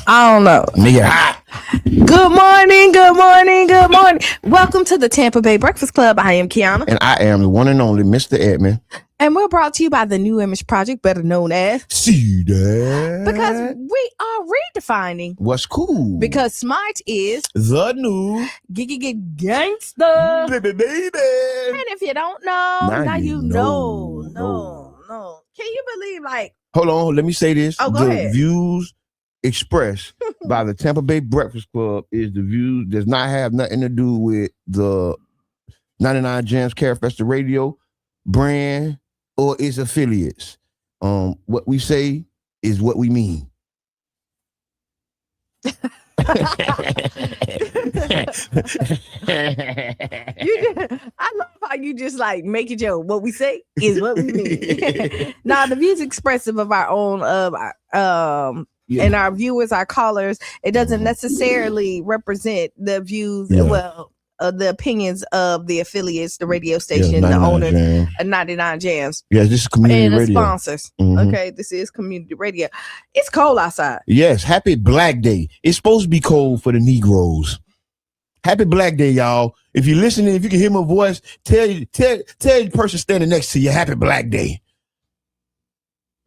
I don't know. Nigga hot. Good morning, good morning, good morning. Welcome to the Tampa Bay Breakfast Club. I am Qiana. And I am the one and only Mr. Edmund. And we're brought to you by the New Image Project, better known as See that? Because we are redefining what's cool. Because smart is the new gangster. Baby. And if you don't know, now you know. No. Can you believe, like... Hold on, let me say this. Oh, go ahead. Views expressed by the Tampa Bay Breakfast Club is the view does not have nothing to do with the 99 Gems Carefesta Radio brand or its affiliates. What we say is what we mean. I love how you just like make it joke. What we say is what we mean. Now the views expressive of our own and our viewers, our callers, it doesn't necessarily represent the views, the opinions of the affiliates, the radio station, the owner, 99 Jams. Yes, this is community and radio. And the sponsors. Mm-hmm. Okay, this is community radio. It's cold outside. Yes, happy Black Day. It's supposed to be cold for the Negroes. Happy Black Day, y'all. If you're listening, if you can hear my voice, tell the person standing next to you, happy Black Day.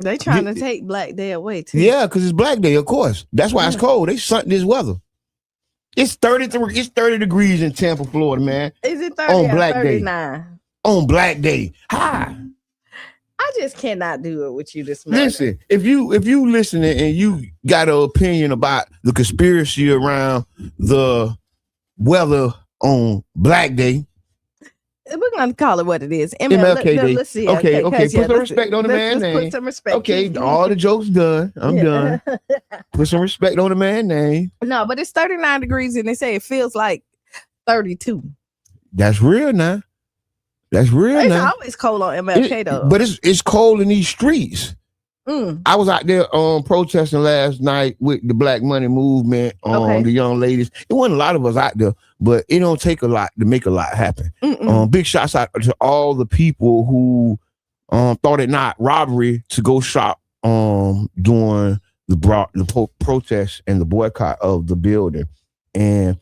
They trying to take Black Day away too. Yeah, because it's Black Day, of course. That's why it's cold. They something this weather. It's 30 degrees in Tampa, Florida, man. Is it 30 on Black 39? Day? On Black Day. Hi. I just cannot do it with you this morning. Listen, if you listening and you got an opinion about the conspiracy around the weather on Black Day, we're gonna call it what it is. MLK Day. Let's see. Okay. Put some respect on the man's name. Put some respect. Okay, all the jokes done. I'm done. Put some respect on the man's name. No, but it's 39 degrees and they say it feels like 32. That's real now. It's always cold on MLK though. But it's cold in these streets. I was out there protesting last night with the Black Money Movement, the young ladies. It wasn't a lot of us out there, but it don't take a lot to make a lot happen. Big shots out to all the people who thought it not robbery to go shop during the protest and the boycott of the building. And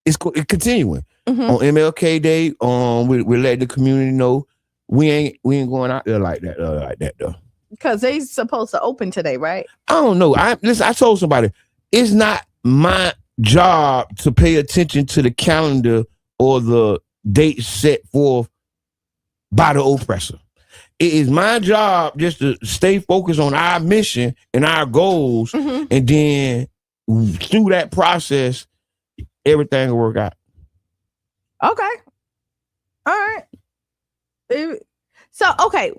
it's continuing. On MLK Day, we let the community know we ain't going out there like that though. Because they supposed to open today, right? I don't know. I told somebody, it's not my job to pay attention to the calendar or the date set forth by the oppressor. it is my job just to stay focused on our mission and our goals, and then through that process, everything will work out. Okay. All right. So, okay.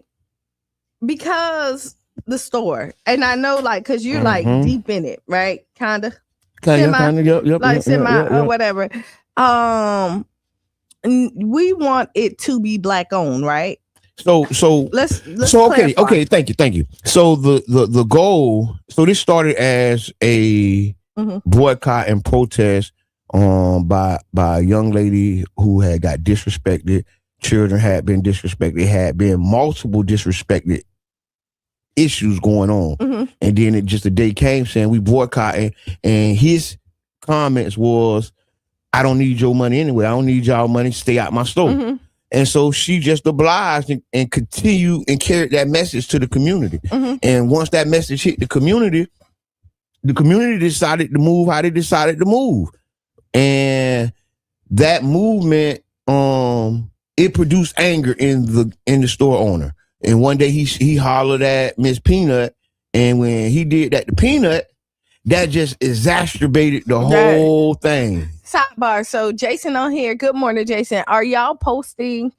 Because the store, and I know, like, because you're like deep in it, right? Kind of. Semi or whatever. We want it to be black owned, right? So let's okay. Thank you. So the goal. So this started as a boycott and protest by a young lady who had got disrespected. Children had been disrespected. Had been multiple disrespected issues going on, and then a day came saying we boycotting, and his comments was, "I don't need your money anyway. I don't need y'all money. Stay out my store." And so she just obliged and continued and carried that message to the community. And once that message hit the community decided to move how they decided to move. And that movement, it produced anger in the store owner. And one day he hollered at Miss Peanut, and when he did that to Peanut, that just exacerbated the whole thing. Sidebar. So Jason on here. Good morning, Jason. Are y'all posting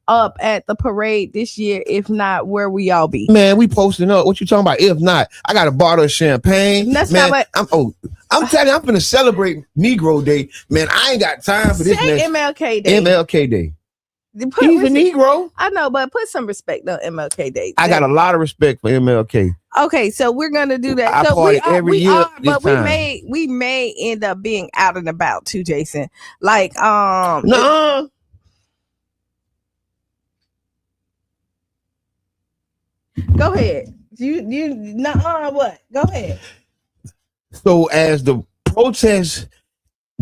up at the parade this year? If not, where will y'all be? Man, we posting up. What you talking about? If not, I got a bottle of champagne. That's man, not what I'm telling you, I'm gonna celebrate Negro Day. Man, I ain't got time for this. MLK Day. MLK Day. He's a Negro. I know, but put some respect on MLK Day. I got a lot of respect for MLK. Okay, so we're gonna do that. I so party every year, but we may end up being out and about too, Jason. Like no. Go ahead. What? Go ahead. So as the protests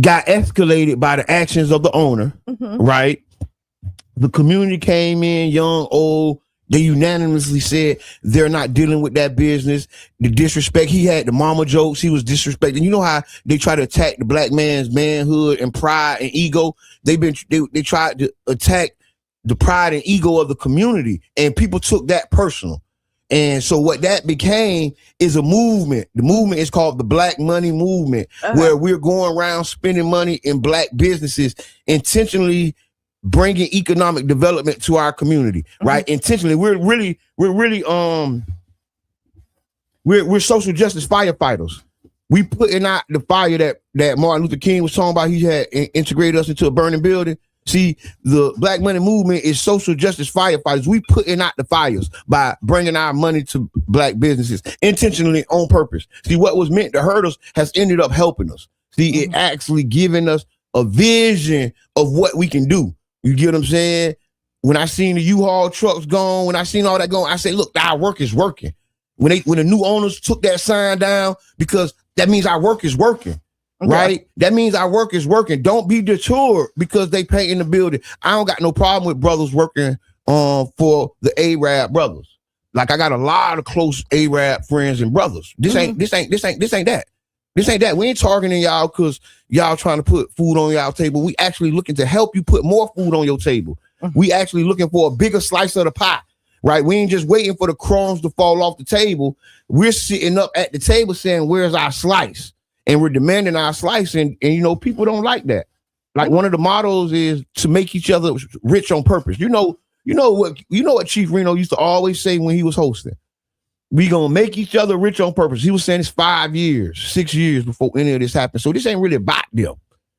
got escalated by the actions of the owner, right? The community came in, young, old. They unanimously said they're not dealing with that business. The disrespect he had, the mama jokes, he was disrespecting. You know how they try to attack the black man's manhood and pride and ego? They tried to attack the pride and ego of the community, and people took that personal. And so what that became is a movement. The movement is called the Black Money Movement, where we're going around spending money in black businesses, intentionally bringing economic development to our community, right? Intentionally, we're social justice firefighters. We putting out the fire that Martin Luther King was talking about. He had integrated us into a burning building. See, the Black Money Movement is social justice firefighters. We putting out the fires by bringing our money to black businesses intentionally on purpose. See, what was meant to hurt us has ended up helping us. See, it actually giving us a vision of what we can do. You get what I'm saying? When I seen the U-Haul trucks gone, when I seen all that going, I said, look, our work is working. When the new owners took that sign down, because that means our work is working, right? That means our work is working. Don't be deterred because they paint in the building. I don't got no problem with brothers working for the Arab brothers. Like, I got a lot of close Arab friends and brothers. This ain't that. This ain't that. We ain't targeting y'all because y'all trying to put food on y'all table. We actually looking to help you put more food on your table. We actually looking for a bigger slice of the pie, right? We ain't just waiting for the crumbs to fall off the table. We're sitting up at the table saying, where's our slice? And we're demanding our slice. And you know, people don't like that. Like, one of the mottos is to make each other rich on purpose. You know what Chief Reno used to always say when he was hosting? We gonna make each other rich on purpose. He was saying it's 5 years, 6 years before any of this happened. So this ain't really about them.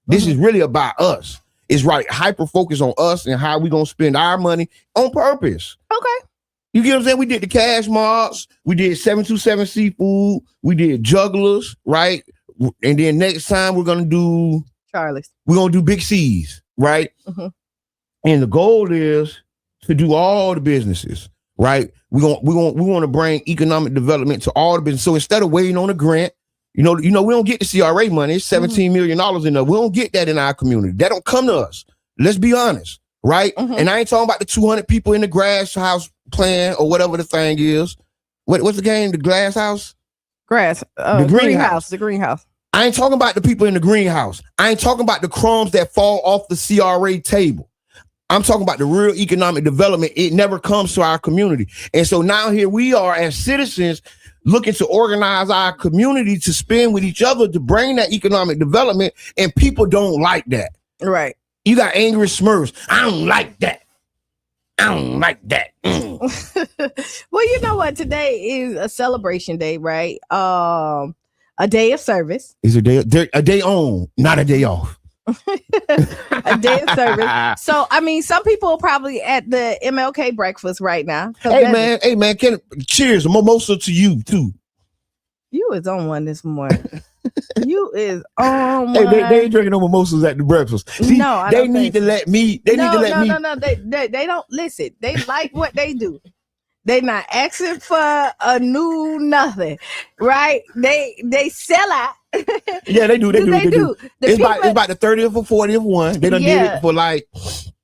This is really about us. It's right, hyper focus on us and how we gonna spend our money on purpose. Okay. You get what I'm saying? We did the cash marks, we did 727 seafood, we did jugglers, right? And then next time we're gonna do Charlie's. We're gonna do Big C's, right? And the goal is to do all the businesses. Right, we want to bring economic development to all the business. So instead of waiting on a grant, you know, we don't get the CRA money. It's $17 million in there. We don't get that in our community. That don't come to us. Let's be honest, right? And I ain't talking about the 200 people in the grass house plan or whatever the thing is. What's the game? The glass house? The greenhouse. The greenhouse. I ain't talking about the people in the greenhouse. I ain't talking about the crumbs that fall off the CRA table. I'm talking about the real economic development. It never comes to our community. And so now here we are as citizens looking to organize our community to spend with each other to bring that economic development, and people don't like that. Right. You got angry Smurfs. I don't like that. I don't like that. Well, you know what? Today is a celebration day, right? A day of service. It's a day on, not a day off. A day of service. So, I mean, some people are probably at the MLK breakfast right now. Hey man, cheers, a mimosa to you too. You is on one this morning. You is on one. Hey, they ain't drinking no mimosas at the breakfast. See, no, they need to let me. They need to let me. No. They don't listen. They like what they do. They not asking for a new nothing, right? They sell out. Yeah, they do. They do. It's about the 30th or 40th one. They done did it for like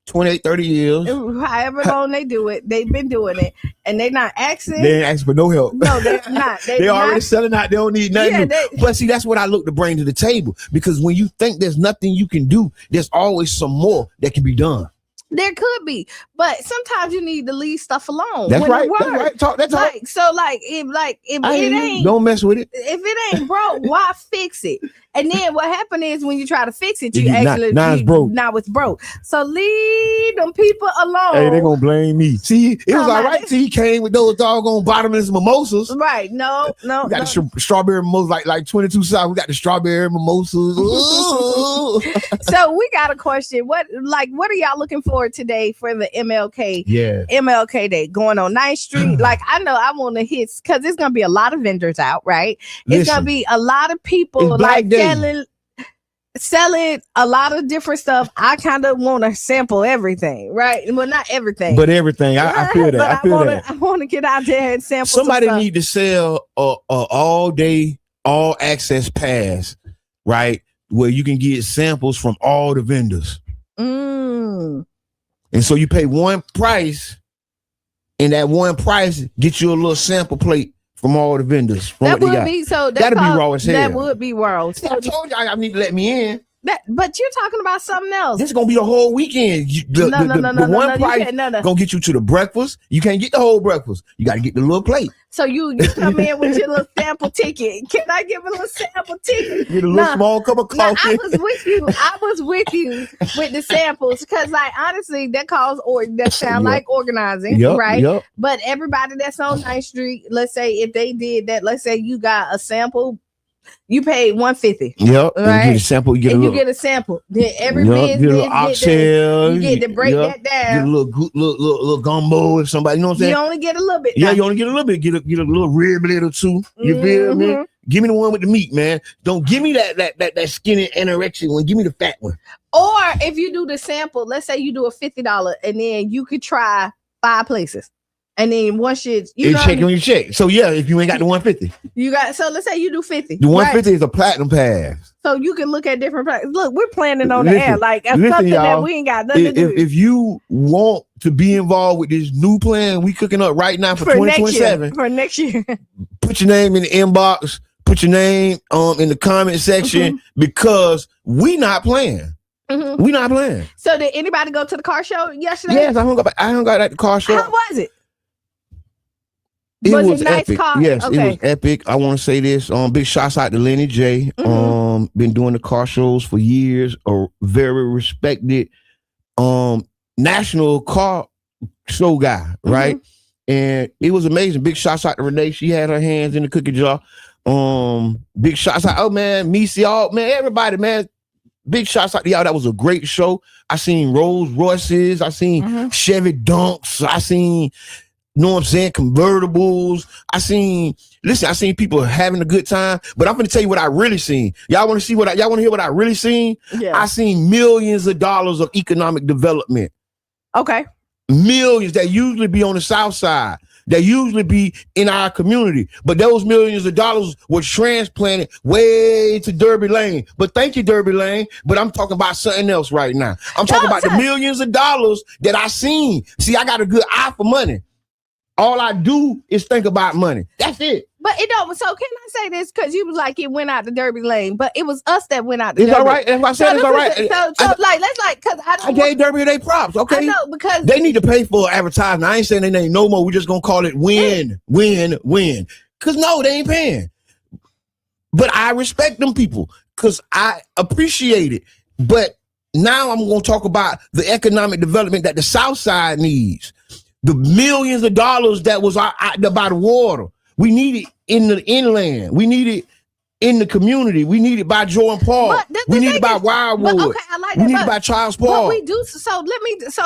28, 30 years. However long they do it, they've been doing it, and they not asking. They ain't asking for no help. No, they're not. They already selling out. They don't need nothing. Yeah, but see, that's what I look to bring to the table, because when you think there's nothing you can do, there's always some more that can be done. There could be, but sometimes you need to leave stuff alone. That's right. That's right. Talk. That's like, right. So, if it ain't, don't mess with it. If it ain't broke, why fix it? And then what happened is when you try to fix it, you actually now it's broke. Now it's broke. So leave them people alone. Hey, they gonna blame me. See, it was all right. See, he came with those doggone bottomless mimosas. Right? No. We got the strawberry mimosas, like 22 size. We got the strawberry mimosas. So we got a question. What are y'all looking for today for the MLK? Yeah, MLK Day going on 9th Street. Like, I know I want to hit, because there's gonna be a lot of vendors out, right? It's gonna be a lot of people like selling a lot of different stuff. I kind of want to sample everything, right? Well, not everything, but everything. I feel that. I want to get out there and sample. Somebody need to sell a all day, all access pass, right? Where you can get samples from all the vendors. And so you pay one price, and that one price gets you a little sample plate from all the vendors. That would be so. That'd be raw as hell. That would be raw. So I told you I need to let me in. But you're talking about something else. This is gonna be the whole weekend. The one price gonna get you to the breakfast. You can't get the whole breakfast. You got to get the little plate. So you come in with your little sample ticket. Can I give a little sample ticket? Get a little small cup of coffee. I was with you with the samples, because, like, honestly, that sound like organizing, right? Yep. But everybody that's on 9th Street, let's say if they did that, let's say you got a sample. You paid $150. Yep. Right. You get a sample. You get a sample. Then every business get a little oxtail. You get to break that down. Get a little gumbo if somebody. You know what I'm saying? You only get a little bit. Yeah, you only get a little bit. Get a little riblet or two. You feel me? Give me the one with the meat, man. Don't give me that skinny anorexic one. Give me the fat one. Or if you do the sample, let's say you do a $50, and then you could try 5 places. And then once check on your check. So yeah, if you ain't got the 150, so let's say you do 50. The 150 is a platinum pass. So you can look at different prices. Look, we're planning on the air. Like, that's something that we ain't got nothing to do. If you want to be involved with this new plan we cooking up right now for 2027. For next year. Put your name in the inbox. Put your name in the comment section, because we not playing. We not playing. So did anybody go to the car show yesterday? Yes, I hung out at the car show. How was it? Was it nice epic. car? Yes, okay. It was epic. I want to say this. Big shouts out to Lenny J. Been doing the car shows for years. A very respected national car show guy, right? And it was amazing. Big shouts out to Renee. She had her hands in the cookie jar. Big shouts out. Oh man, Missy, all man, everybody, man. Big shouts out to y'all. That was a great show. I seen Rolls Royces. I seen Chevy Dunks. I seen, know what I'm saying, convertibles. I seen people having a good time, but I'm going to tell you what I really seen. Y'all want to hear what I really seen? Yeah. I seen millions of dollars of economic development. Okay. Millions that usually be on the south side, that usually be in our community, but those millions of dollars were transplanted way to Derby Lane. But thank you, Derby Lane. But I'm talking about something else right now. I'm talking about the millions of dollars that I seen. See, I got a good eye for money. All I do is think about money. That's it. But it don't. So can I say this? Because you was like it went out the Derby lane, but it was us that went out the Derby. It's all right. That's why I said it's all right. So like let's like because I gave Derby their props. Okay. I know because they need to pay for advertising. I ain't saying they ain't no more. We just gonna call it win. Cause no, they ain't paying. But I respect them people because I appreciate it. But now I'm gonna talk about the economic development that the South Side needs. The millions of dollars that was out there by the water. We need it in the inland. We need it in the community. We need it by Jordan Park. We need it by Wildwood. Okay, I like that. We need it by Charles Park. What we do, so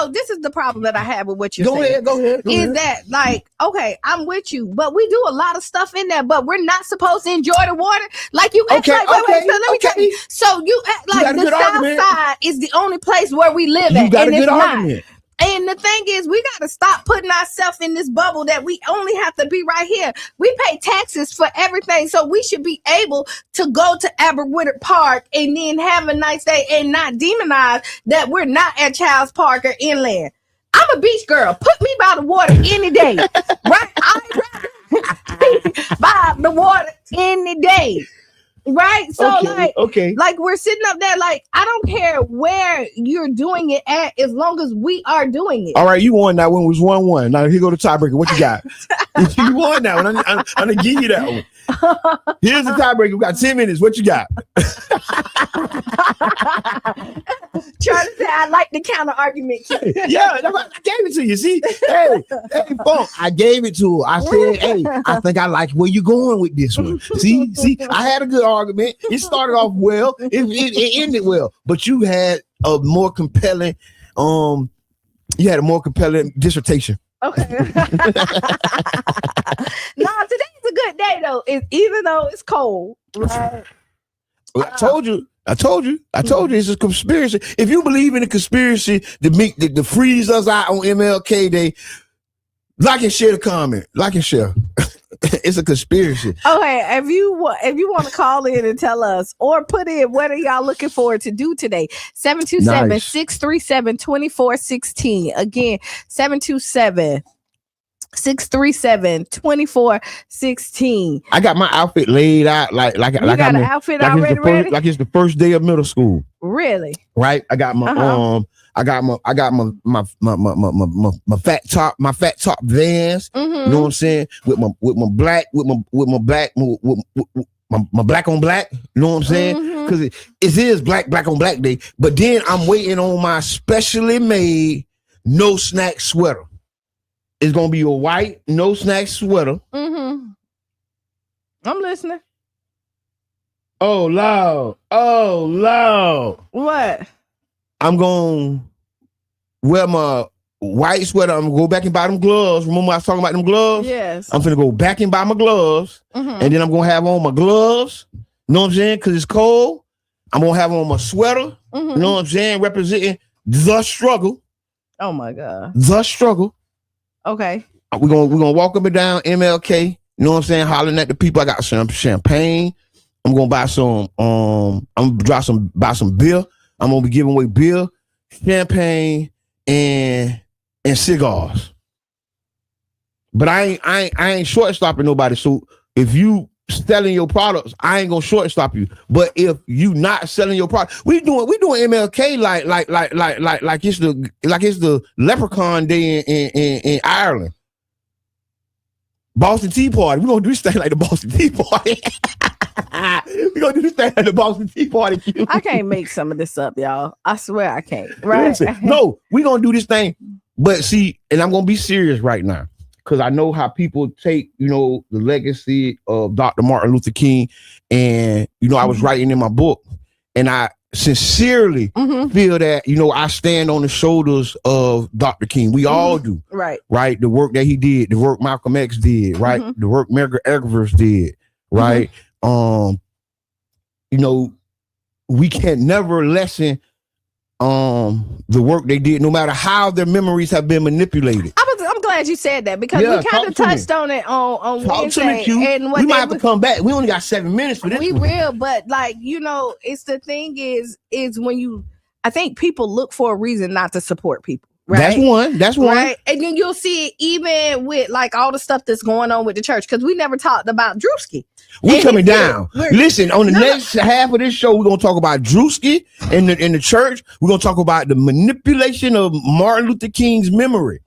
this is the problem that I have with what you're saying. Go ahead. That like, okay, I'm with you, but we do a lot of stuff in there, but we're not supposed to enjoy the water. Like you act like, wait, so let me tell you. So you act like the South Side is the only place where we live at. You got a good argument. And the thing is, we got to stop putting ourselves in this bubble that we only have to be right here. We pay taxes for everything. So we should be able to go to Aberwood Park and then have a nice day and not demonize that we're not at Childs Park or inland. I'm a beach girl. Put me by the water any day. Right? I'd rather be by the water any day. Right, so like we're sitting up there, like I don't care where you're doing it at, as long as we are doing it. All right, you won that one. Was 1-1. Now here go the tiebreaker. What you got? You won that one. I'm gonna give you that one. Here's the tiebreaker. We got 10 minutes. What you got? Charlie said, "I like the counter argument." Yeah, I gave it to you. See, hey, Funk, I gave it to her. I said, "Hey, I think I like where you going with this one." See, I had a good argument. It started off well. It ended well, but you had a more compelling, dissertation. Okay. No, today's a good day though. Even though it's cold, right? I told you. It's a conspiracy. If you believe in a conspiracy to freeze us out on MLK Day, like and share the comment. Like and share. It's a conspiracy. Okay, if you want to call in and tell us or put in what are y'all looking forward to do today, 727-637-2416. Again, 727-637-2416. I got my outfit laid out like got an outfit already ready? Like it's the first day of middle school. Really? Right? I got my my fat top Vans. Mm-hmm. You know what I'm saying? With my black on black. You know what I'm saying? Because it is black on black day. But then I'm waiting on my specially made no snack sweater. It's gonna be a white no snack sweater. Mm-hmm. I'm listening. Oh Lord. What? I'm gonna wear my white sweater. I'm gonna go back and buy them gloves. Remember I was talking about them gloves? Yes. I'm gonna go back and buy my gloves. And then I'm gonna have on my gloves. You know what I'm saying? Because it's cold. I'm gonna have on my sweater. You know what I'm saying? Representing the struggle. Oh my God. The struggle. Okay. We're gonna walk up and down MLK. You know what I'm saying? Hollering at the people. I got some champagne. I'm gonna buy some. I'm gonna buy some beer. I'm gonna be giving away beer, champagne, and cigars. But I ain't short stopping nobody. So if you selling your products, I ain't gonna short stop you. But if you not selling your product, we doing MLK like it's the Leprechaun Day in Ireland. Boston Tea Party. We're gonna do this thing like the Boston Tea Party. We're gonna do this thing like the Boston Tea Party. I can't make some of this up, y'all. I swear I can't. Right? Listen, no, we're gonna do this thing. But see, and I'm gonna be serious right now, because I know how people take, the legacy of Dr. Martin Luther King. And, I was writing in my book, and I sincerely feel that, I stand on the shoulders of Dr. King. We all do. Right. Right. The work that he did, the work Malcolm X did, right? The work Medgar Evers did, right? We can never lessen the work they did, no matter how their memories have been manipulated. I'm glad you said that, because we kind of touched on it on Wednesday. And we might have to come back. We only got 7 minutes for this. We will, but it's the thing is when I think people look for a reason not to support people, Right? That's one. Right. And then you'll see it even with like all the stuff that's going on with the church, because we never talked about Drewski. We're coming down. Listen, on the next half of this show, we're gonna talk about Drewski in the church. We're gonna talk about the manipulation of Martin Luther King's memory.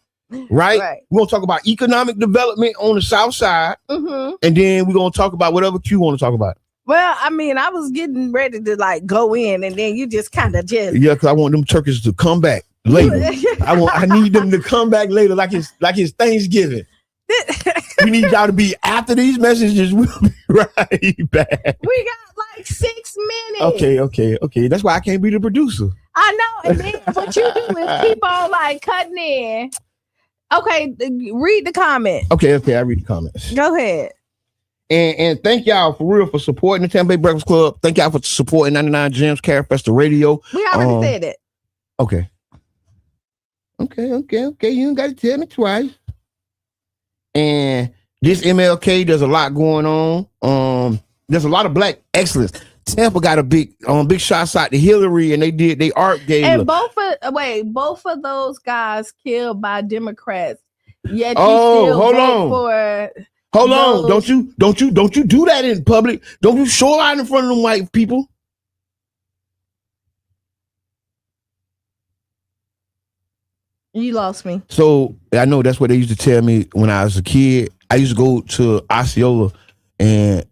Right? We're gonna talk about economic development on the South Side, and then we're gonna talk about whatever Q want to talk about. Well, I mean, I was getting ready to like go in, and then you just kind of because I want them turkeys to come back later. I need them to come back later, like it's Thanksgiving. We need y'all to be after these messages. We'll be right back. We got like 6 minutes. Okay. That's why I can't be the producer. I know. And then what you do is keep on like cutting in. Okay, read the comment. Okay, I read the comments. Go ahead. And thank y'all for real for supporting the Tampa Bay Breakfast Club. Thank y'all for supporting 99 Gems Care Festa Radio. We already said it. Okay. You ain't got to tell me twice. And this MLK, there's a lot going on. There's a lot of black excellence. Tampa got a big shots out to Hillary, and they art gala. And both of those guys killed by Democrats. Yet hold on. Don't you do that in public. Don't you show out in front of them white people. You lost me. So I know that's what they used to tell me when I was a kid. I used to go to Osceola, and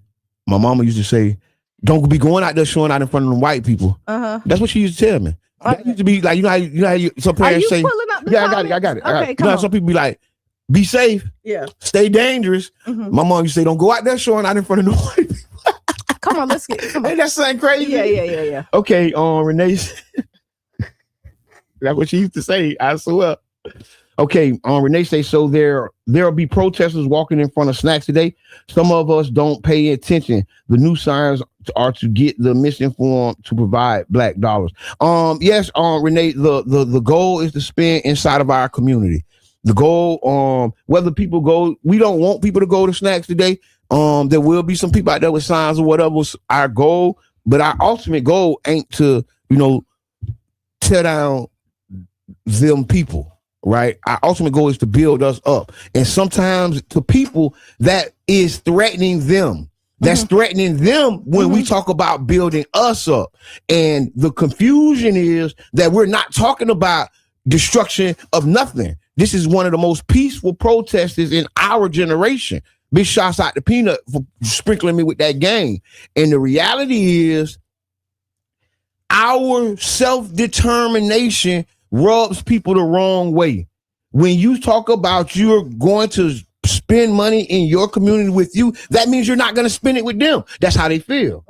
my mama used to say, "Don't be going out there showing out in front of them white people." That's what she used to tell me. That used to be like, you know how some parents say, I got it. Okay, come on. Some people be like, be safe. Yeah. Stay dangerous. My mom used to say, don't go out there showing out in front of the white people. Come on, let's get. Come on. Ain't that something crazy? Yeah. Okay, Renee. That's what she used to say. I swear. Okay, Renee say, so there'll be protesters walking in front of snacks today. Some of us don't pay attention. The new signs are to get the misinformed to provide black dollars. Yes, Renee, the goal is to spend inside of our community. The goal, whether people go, we don't want people to go to snacks today. There will be some people out there with signs or whatever was our goal, but our ultimate goal ain't to, tear down them people. Right. Our ultimate goal is to build us up. And sometimes to people that is threatening them. That's threatening them when we talk about building us up. And the confusion is that we're not talking about destruction of nothing. This is one of the most peaceful protesters in our generation. Big shots out to Peanut for sprinkling me with that game. And the reality is our self-determination rubs people the wrong way. When you talk about you're going to spend money in your community with you, that means you're not going to spend it with them. That's how they feel.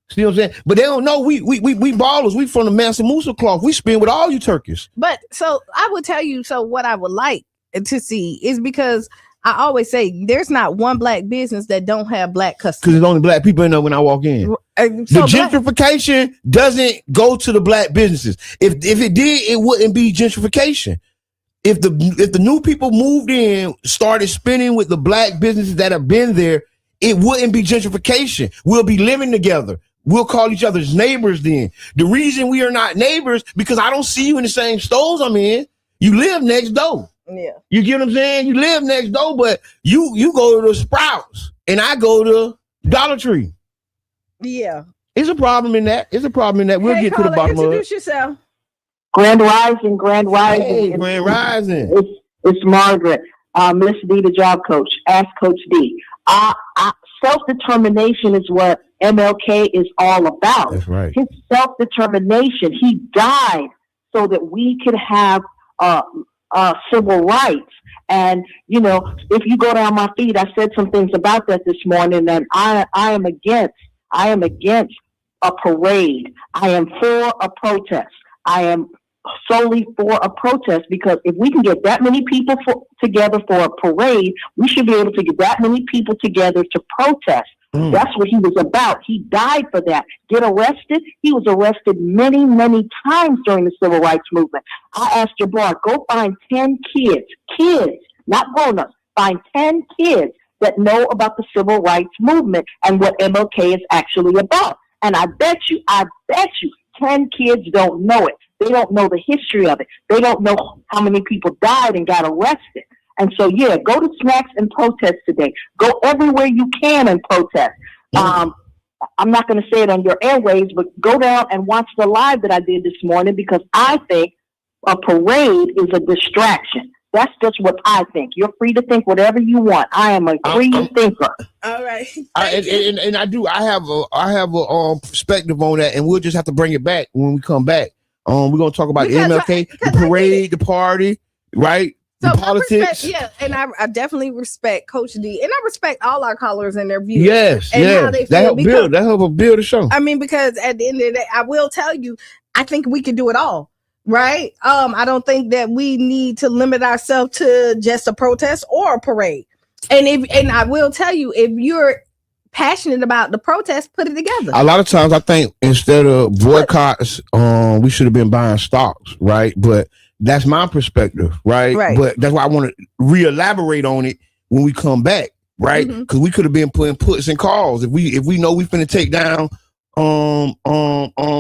See what I'm saying? But they don't know we ballers. We from the Mansa Musa cloth. We spend with all you turkeys. But so I would tell you, so what I would like to see is, because I always say there's not one black business that don't have black customers. Because there's only black people in there when I walk in. The gentrification doesn't go to the black businesses. If it did, it wouldn't be gentrification. If the new people moved in, started spending with the black businesses that have been there, it wouldn't be gentrification. We'll be living together. We'll call each other's neighbors then. The reason we are not neighbors, because I don't see you in the same stores I'm in. You live next door. Yeah. You get what I'm saying? You live next door, but you go to the Sprouts and I go to Dollar Tree. Yeah. It's a problem in that. We'll get to the bottom of it. Introduce yourself. Grand Rising. Hey, Grand Rising. It's Margaret, Miss D, the job coach. Ask Coach D. Self-determination is what MLK is all about. That's right. His self-determination. He died so that we could have civil rights. And, if you go down my feed, I said some things about that this morning, and I am against a parade. I am for a protest. I am solely for a protest, because if we can get that many people together for a parade, we should be able to get that many people together to protest. That's what he was about. He died for that. Get arrested? He was arrested many, many times during the civil rights movement. I asked Jabbar, go find 10 kids, not grown-ups, find 10 kids that know about the civil rights movement and what MLK is actually about. And I bet you 10 kids don't know it. They don't know the history of it. They don't know how many people died and got arrested. And so, yeah, go to Snacks and protest today. Go everywhere you can and protest. I'm not going to say it on your airwaves, but go down and watch the live that I did this morning, because I think a parade is a distraction. That's just what I think. You're free to think whatever you want. I am a free thinker. All right. And I do. I have a perspective on that, and we'll just have to bring it back when we come back. We're gonna talk about the MLK, the parade, the party, right? So the politics. And I definitely respect Coach D, and I respect all our callers and their views. Yes, and how they feel. That help build the show. I mean, because at the end of the day, I will tell you, I think we can do it all. Right. I don't think that we need to limit ourselves to just a protest or a parade. And I will tell you, if you're passionate about the protest, put it together. A lot of times I think instead of boycotts, we should have been buying stocks, right? But that's my perspective, right? But that's why I want to re-elaborate on it when we come back, right? Because we could have been putting puts and calls. If we know we finna take down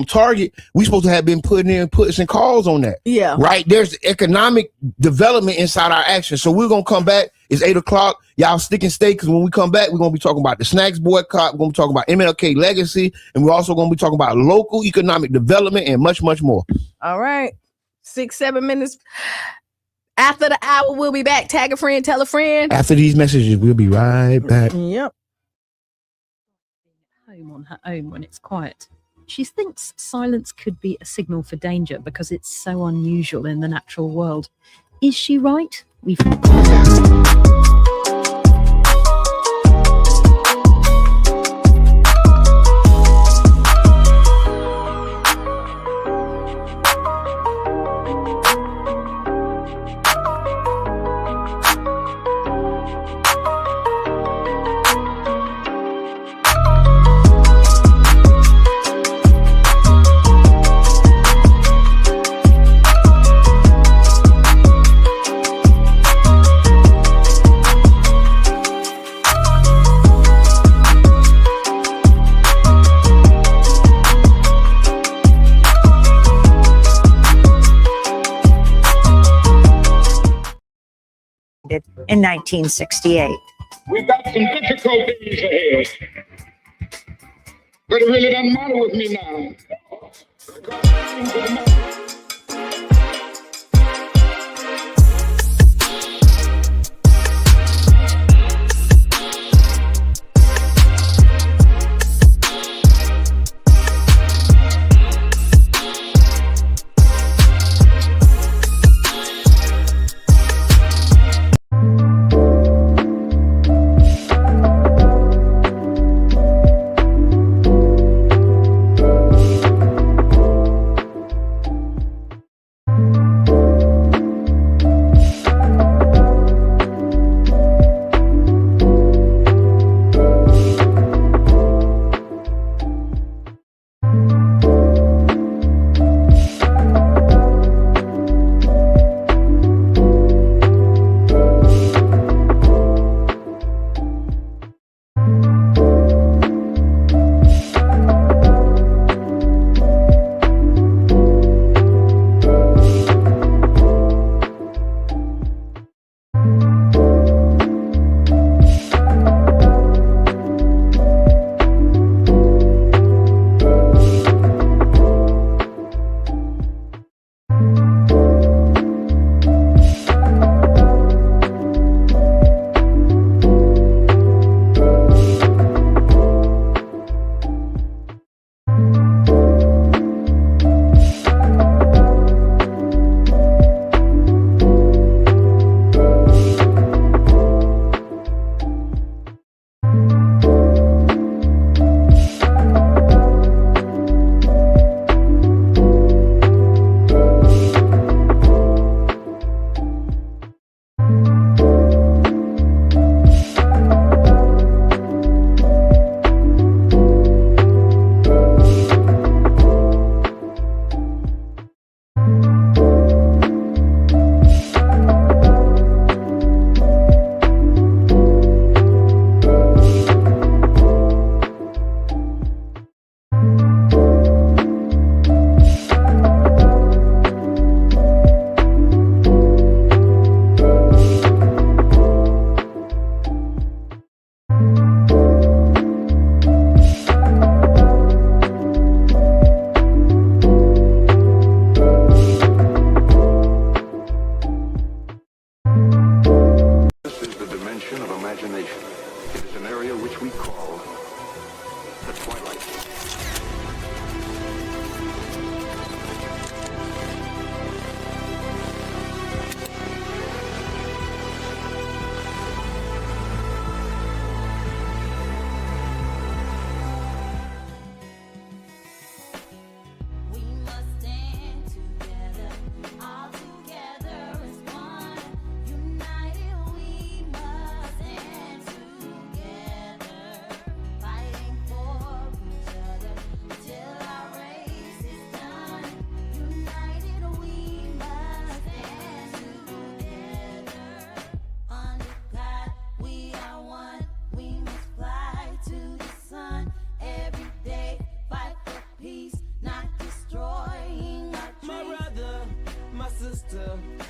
Target, we supposed to have been putting in puts and calls on that. Yeah. Right? There's economic development inside our action. So we're gonna come back. It's 8:00. Y'all stick and stay, because when we come back, we're gonna be talking about the snacks boycott, we're gonna be talking about MLK legacy, and we're also gonna be talking about local economic development and much, much more. All right. 6-7 minutes after the hour, we'll be back. Tag a friend, tell a friend. After these messages, we'll be right back. Yep. Home on her own when it's quiet. She thinks silence could be a signal for danger because it's so unusual in the natural world. Is she right? We've in 1968. We've got some difficult days ahead, but it really doesn't matter with me now. the twilight.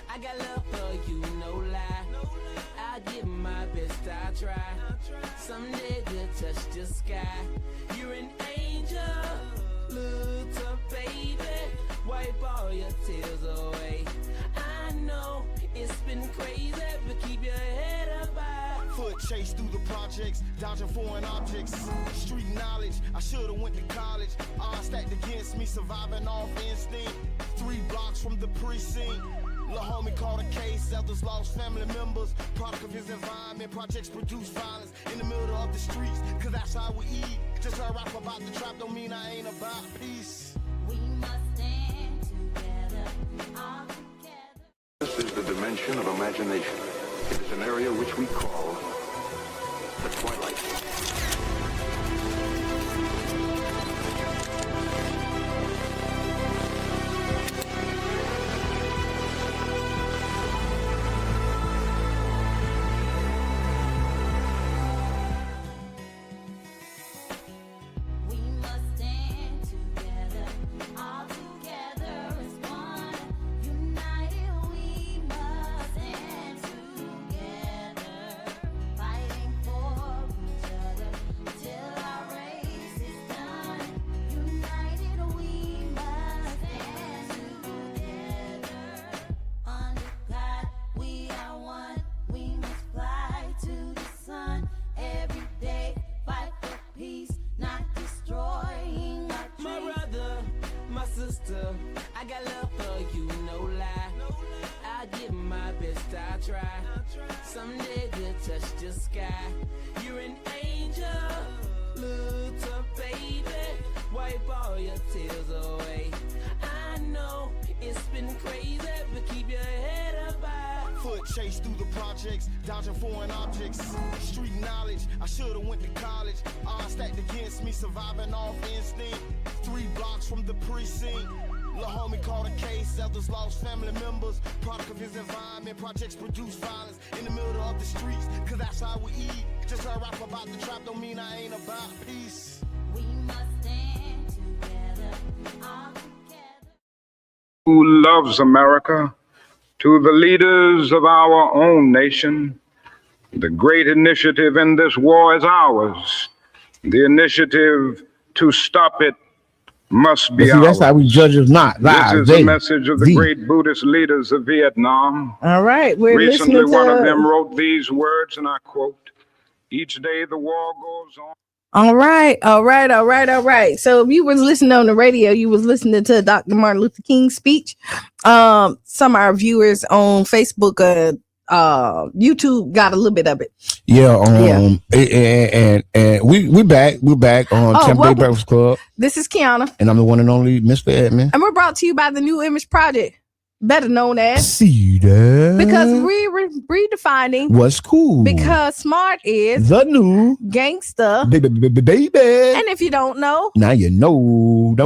I got love for you, no lie. I give my best, I try. Someday we'll touch the sky. You're an angel, look up, baby. Wipe all your tears away. I know it's been crazy, but keep your head up high. Foot chase through the projects, dodging foreign objects. Street knowledge, I should've went to college. Odds stacked against me, surviving off instinct. 3 blocks from the precinct. Lil' homie caught a case, others lost family members. Product of his environment, projects produce violence in the middle of the streets, cause that's how we eat. Just heard rap about the trap, don't mean I ain't about peace. We must stand together, all together. This is the dimension of imagination. It is an area which we call the twilight. I got love for you, no lie. I give my best, I try. Someday we'll touch the sky. You're an angel, look up, baby. Wipe all your tears away. I know it's been crazy, but keep your head up high. Foot chase through the projects, dodging foreign objects. Street knowledge, I should've went to college. Odds stacked against me, surviving off instinct. 3 blocks from the precinct. Lil' homie caught a case, others lost family members. Product of his environment, projects produce violence in the middle of the streets, cause that's how we eat. Just heard rap about the trap, don't mean I ain't about peace. We must stand together, all together. Who loves America? To the leaders of our own nation, the great initiative in this war is ours. The initiative to stop it must be ours. That's how we judge us not. This is the message of the great Buddhist leaders of Vietnam. All right. Recently, one of them wrote these words, and I quote, "Each day the war goes on." All right. So if you was listening on the radio, you was listening to Dr. Martin Luther King's speech. Some of our viewers on Facebook, YouTube got a little bit of it. And we're back on Tampa Bay Breakfast Club. This is Qiana, and I'm the one and only Mr. Edmund. And we're brought to you by the New Image Project, better known as Cedar. Because we're redefining what's cool. Because smart is the new gangster, baby. And if you don't know, now you know. To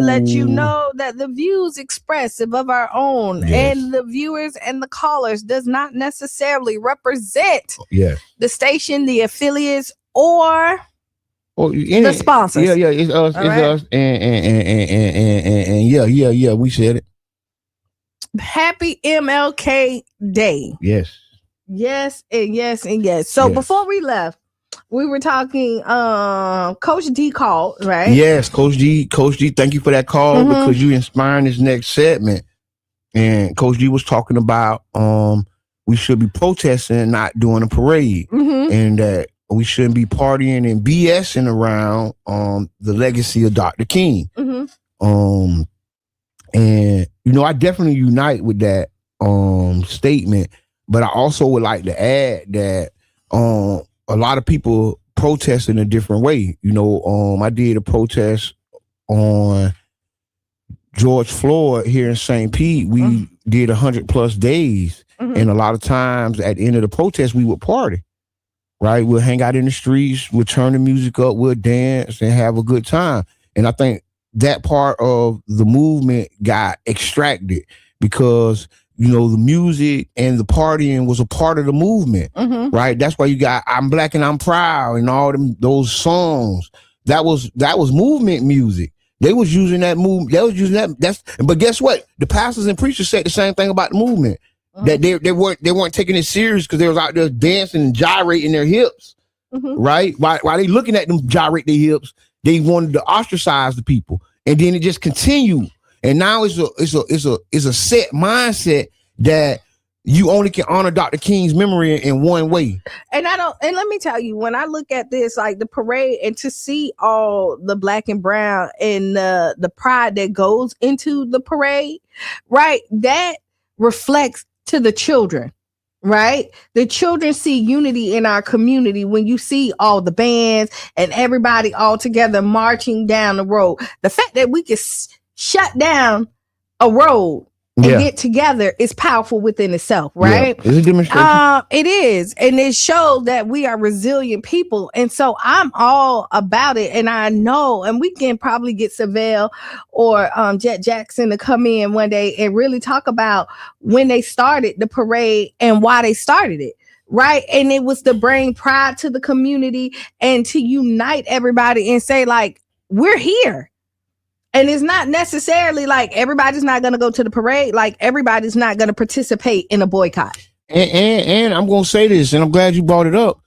let you know that the views expressed above our own and the viewers and the callers does not necessarily represent the station, the affiliates, or the sponsors. It's us. Us. And we said it. Happy MLK Day. Yes. So before we left, we were talking, Coach D called, right? Yes, Coach D, thank you for that call because you inspiring this next segment. And Coach D was talking about we should be protesting and not doing a parade. And that we shouldn't be partying and BSing around the legacy of Dr. King. Mm-hmm. And I definitely unite with that statement, but I also would like to add that a lot of people protest in a different way. I did a protest on George Floyd here in St. Pete. We did 100+ days, and a lot of times at the end of the protest, we would party. Right, we'll hang out in the streets, we'll turn the music up, we'll dance and have a good time. And I think that part of the movement got extracted because the music and the partying was a part of the movement, right? That's why you got "I'm Black and I'm Proud" and all those songs. That was movement music. They was using that move. They was using that. But guess what? The pastors and preachers said the same thing about the movement. That they weren't taking it serious because they was out there dancing and gyrating their hips, right? While they looking at them gyrate their hips, they wanted to ostracize the people, and then it just continued. And now it's a set mindset that you only can honor Dr. King's memory in one way. And let me tell you, when I look at this, like the parade, and to see all the black and brown and the pride that goes into the parade, right? That reflects to the children, right? The children see unity in our community when you see all the bands and everybody all together marching down the road. The fact that we can shut down a road and get together is powerful within itself, right? Yeah. It's a demonstration. It is, and it shows that we are resilient people, and so I'm all about it. And I know, and we can probably get Savelle or Jet Jackson to come in one day and really talk about when they started the parade and why they started it. Right. And it was to bring pride to the community and to unite everybody and say, like, we're here. And it's not necessarily like everybody's not going to go to the parade. Like everybody's not going to participate in a boycott. And I'm going to say this, and I'm glad you brought it up.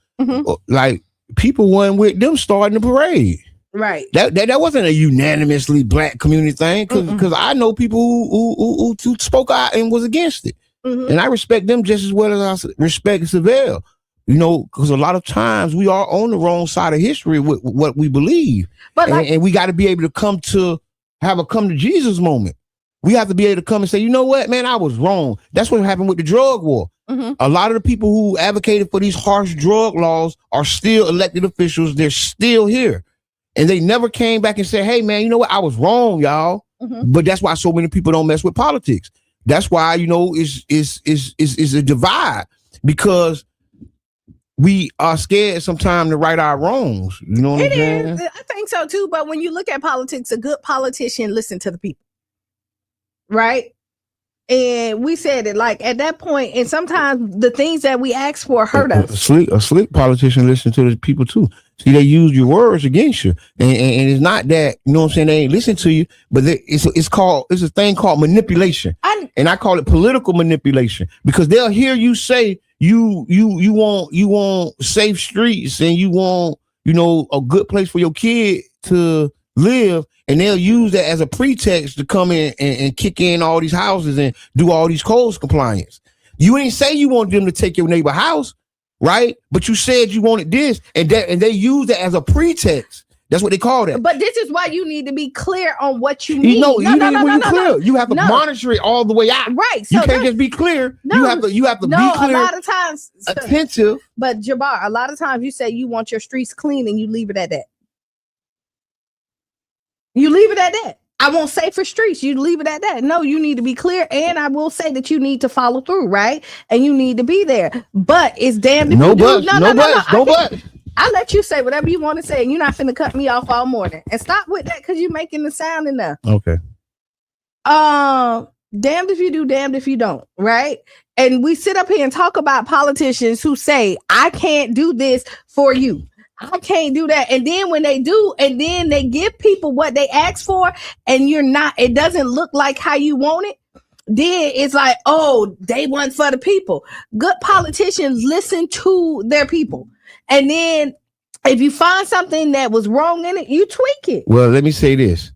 Like people weren't with them starting the parade. Right. That wasn't a unanimously black community thing because I know people who spoke out and was against it. And I respect them just as well as I respect Savelle. Because a lot of times we are on the wrong side of history with what we believe. But and we got to be able to have a come to Jesus moment. We have to be able to come and say, you know what, man, I was wrong. That's what happened with the drug war. A lot of the people who advocated for these harsh drug laws are still elected officials. They're still here. And they never came back and said, hey, man, you know what? I was wrong, y'all. But that's why so many people don't mess with politics. That's why, it's a divide because we are scared sometimes to right our wrongs. You know what I'm saying? I think so too. But when you look at politics, a good politician listens to the people. Right? And we said it like at that point, and sometimes the things that we ask for hurt us. A slick politician listens to the people too. See, they use your words against you. And it's not that, you know what I'm saying, they ain't listen to you, but it's a thing called manipulation. And I call it political manipulation because they'll hear you say you want safe streets and you want, a good place for your kid to live. And they'll use that as a pretext to come in and kick in all these houses and do all these codes compliance. You ain't say you want them to take your neighbor house, right? But you said you wanted this, and they use that as a pretext. That's what they call that. But this is why you need to be clear on what you need. You have to monitor it all the way out. Right. So you can't just be clear. You have to be clear. A lot of times attentive. But Jabbar, a lot of times you say you want your streets clean and you leave it at that. You leave it at that. I won't say for streets. You leave it at that. No, you need to be clear. And I will say that you need to follow through, right? And you need to be there. But it's damned if you do. No but. I let you say whatever you want to say. And you're not finna cut me off all morning. And stop with that because you're making the sound enough. Okay. Damned if you do, damned if you don't, right? And we sit up here and talk about politicians who say, I can't do this for you. I can't do that. And then when they do, and then they give people what they ask for, and it doesn't look like how you want it, then it's like, oh, they want for the people. Good politicians listen to their people. And then if you find something that was wrong in it, you tweak it. Well, let me say this.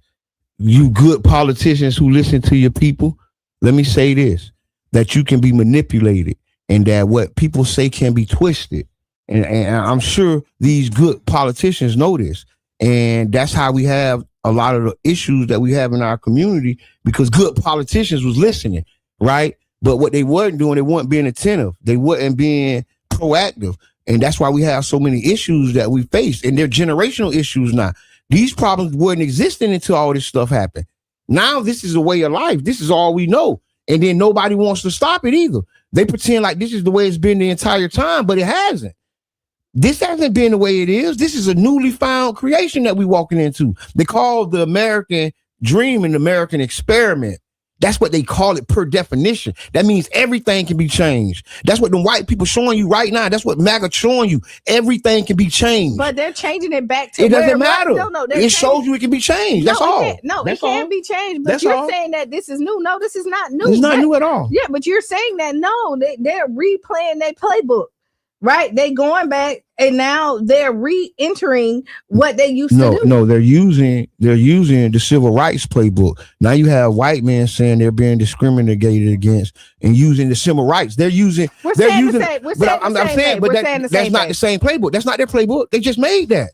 You good politicians who listen to your people, let me say this, that you can be manipulated and that what people say can be twisted. And I'm sure these good politicians know this. And that's how we have a lot of the issues that we have in our community, because good politicians was listening, right? But what they weren't doing, they weren't being attentive. They weren't being proactive. And that's why we have so many issues that we face. And they're generational issues now. These problems weren't existing until all this stuff happened. Now this is a way of life. This is all we know. And then nobody wants to stop it either. They pretend like this is the way it's been the entire time, but it hasn't. This hasn't been the way it is. This is a newly found creation that we're walking into. They call the American dream an American experiment. That's what they call it per definition. That means everything can be changed. That's what the white people showing you right now. That's what MAGA showing you. Everything can be changed. But they're changing it back to it doesn't matter. No, it shows you it can be changed. That's all. It can be changed. But you're saying that this is new. No, this is not new. It's not new at all. Yeah, but you're saying that they're replaying their playbook. Right, they going back and now they're re-entering what they used to do. No, they're using the civil rights playbook. Now you have white men saying they're being discriminated against and using the civil rights. That's not the same playbook. That's not their playbook. They just made that.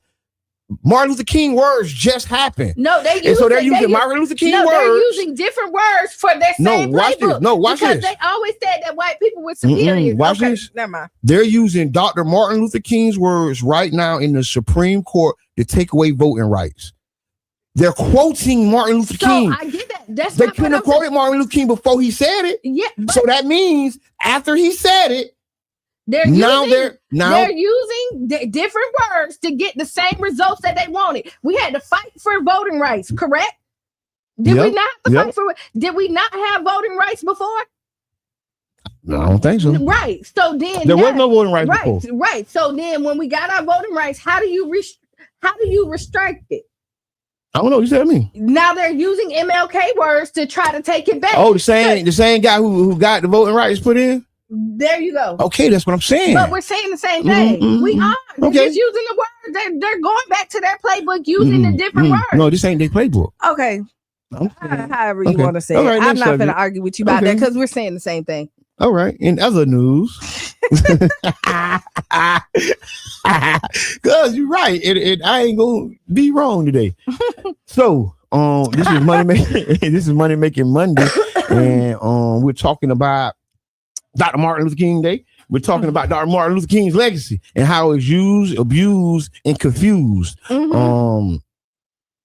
Martin Luther King words just happened. No, they're using Martin Luther King words. They're using different words for their same playbook. Watch this. Because they always said that white people were superior. Watch this. Never mind. They're using Dr. Martin Luther King's words right now in the Supreme Court to take away voting rights. They're quoting Martin Luther King. I get that. They couldn't have quoted Martin Luther King before he said it. Yeah. So that means after he said it, they're using different words to get the same results that they wanted. We had to fight for voting rights, correct? Did we not have to fight for? Did we not have voting rights before? No, I don't think so. Right. So then there was no voting rights before. Right. So then when we got our voting rights, how do you restrict it? I don't know. You tell me. Now they're using MLK words to try to take it back. Oh, the same guy who got the voting rights put in. There you go. Okay, that's what I'm saying. But we're saying the same thing. We are. They're just using the word. They're going back to their playbook using the different words. No, this ain't their playbook. Okay. However you want to say it. Right, I'm not going to argue with you about that because we're saying the same thing. All right. In other news, because you're right, and I ain't gonna be wrong today. So, this is Money Making Monday, and we're talking about Dr. Martin Luther King Day. We're talking about Dr. Martin Luther King's legacy and how it's used, abused, and confused.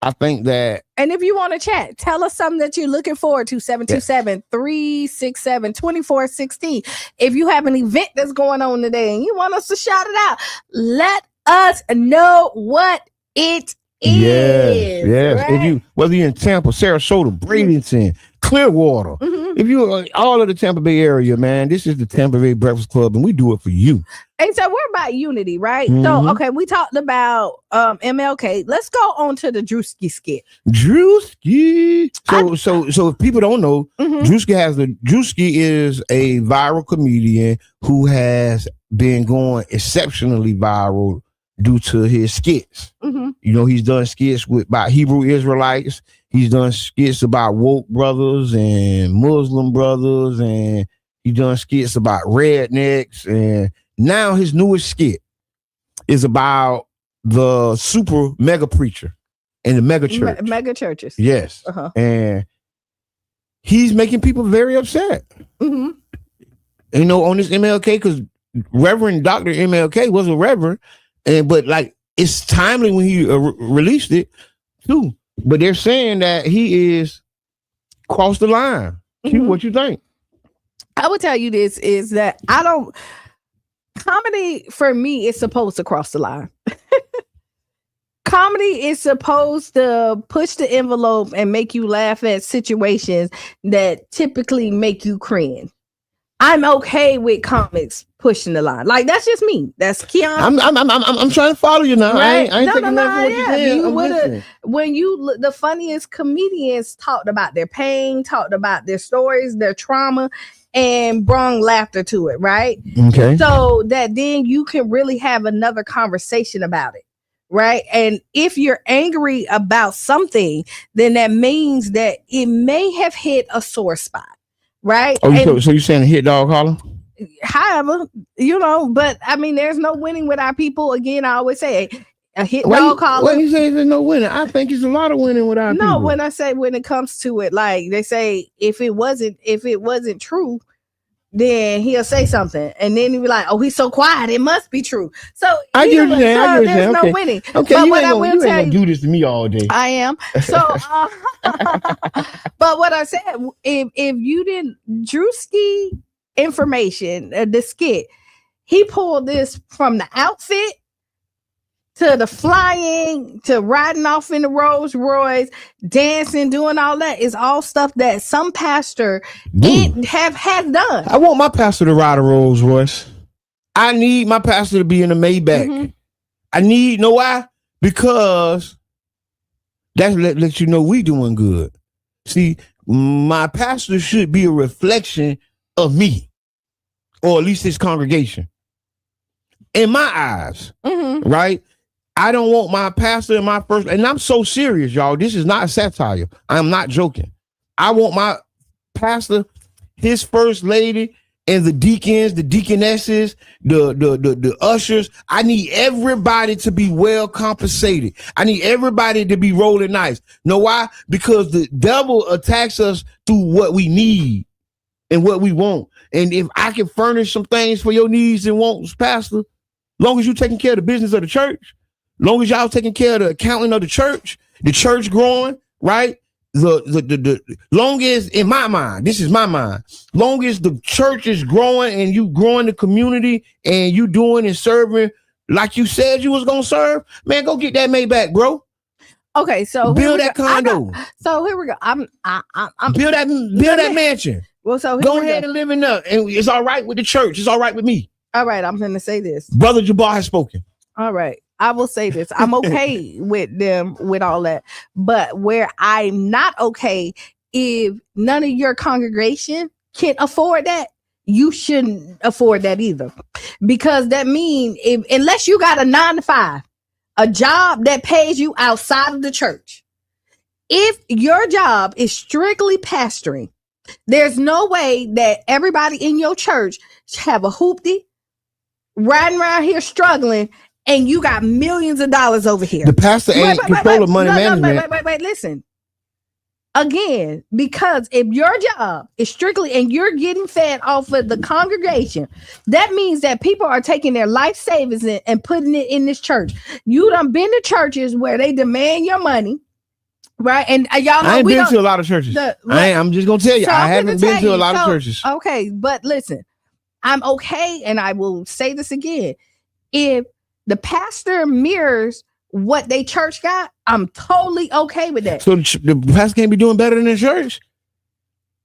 I think that. And if you want to chat, tell us something that you're looking forward to. 727-367-2416. If you have an event that's going on today and you want us to shout it out, let us know what it is. Yes. Right? Whether you're in Tampa, Sarasota, Bradenton, Clearwater, if you're all of the Tampa Bay area, man, this is the Tampa Bay Breakfast Club, and we do it for you. And so we're about unity, right? So, okay, we talked about MLK. Let's go on to the Drewski skit. Drewski. So if people don't know, Drewski is a viral comedian who has been going exceptionally viral due to his skits. You know, he's done skits about Hebrew Israelites. He's done skits about woke brothers and Muslim brothers, and he's done skits about rednecks. And now his newest skit is about the super mega preacher and the mega church. Mega churches. Yes. And he's making people very upset. You know, on this MLK, because Reverend Dr. MLK was a reverend, but like it's timely when he released it too. But they're saying that he is crossed the line. What you think? I would tell you this is that comedy for me is supposed to cross the line. Comedy is supposed to push the envelope and make you laugh at situations that typically make you cringe. I'm okay with comics pushing the line. Like, that's just me. That's Qiana. I'm trying to follow you now. Right? I ain't taking nothing from what you're saying. When the funniest comedians talked about their pain, talked about their stories, their trauma, and brought laughter to it, right? Okay. So that then you can really have another conversation about it, right? And if you're angry about something, then that means that it may have hit a sore spot. Right. So you're saying a hit dog holler? however, but I mean, there's no winning with our people. Again, I always say a hit dog collar. When you say there's no winning, I think it's a lot of winning with our people. No, when I say when it comes to it, like they say, if it wasn't true, then he'll say something, and then he'll be like, "Oh, he's so quiet. It must be true." So there's no winning. Okay, but you what ain't I will gonna tell you, do this to me all day. I am. So, but what I said, if you didn't Drewski information, the skit, he pulled this from the outfit to the flying, to riding off in the Rolls Royce, dancing, doing all that is all stuff that some pastor has done. I want my pastor to ride a Rolls Royce. I need my pastor to be in a Maybach. Mm-hmm. I need, know why? Because that lets you know we doing good. See, my pastor should be a reflection of me, or at least his congregation. In my eyes, right? I don't want my pastor and my first, and I'm so serious, y'all. This is not a satire. I'm not joking. I want my pastor, his first lady, and the deacons, the deaconesses, the ushers. I need everybody to be well compensated. I need everybody to be rolling nice. Know why? Because the devil attacks us through what we need and what we want. And if I can furnish some things for your needs and wants, pastor, long as you're taking care of the business of the church, long as y'all taking care of the accounting of the church growing, right? The long as, in my mind, this is my mind, long as the church is growing and you growing the community and you doing and serving like you said you was gonna serve, man, go get that Maybach, bro. Okay, so build that condo. So here we go. I'm build that mansion. Well, so go ahead and live in there, and it's all right with the church. It's all right with me. All right, I'm gonna say this. Brother Jabbar has spoken. All right. I will say this. I'm okay with them, with all that. But where I'm not okay, if none of your congregation can afford that, you shouldn't afford that either. Because that means, unless you got a 9-to-5, a job that pays you outside of the church, if your job is strictly pastoring, there's no way that everybody in your church have a hoopty, riding around here struggling, and you got millions of dollars over here. The pastor ain't controlling money management. Wait, listen. Again, because if your job is strictly, and you're getting fed off of the congregation, that means that people are taking their life savings and putting it in this church. You done been to churches where they demand your money, right? And y'all know I ain't been to a lot of churches. I'm just gonna tell you, I haven't been to a lot of churches. Okay, but listen, I'm okay, and I will say this again. If the pastor mirrors what they church got, I'm totally okay with that. So the pastor can't be doing better than the church?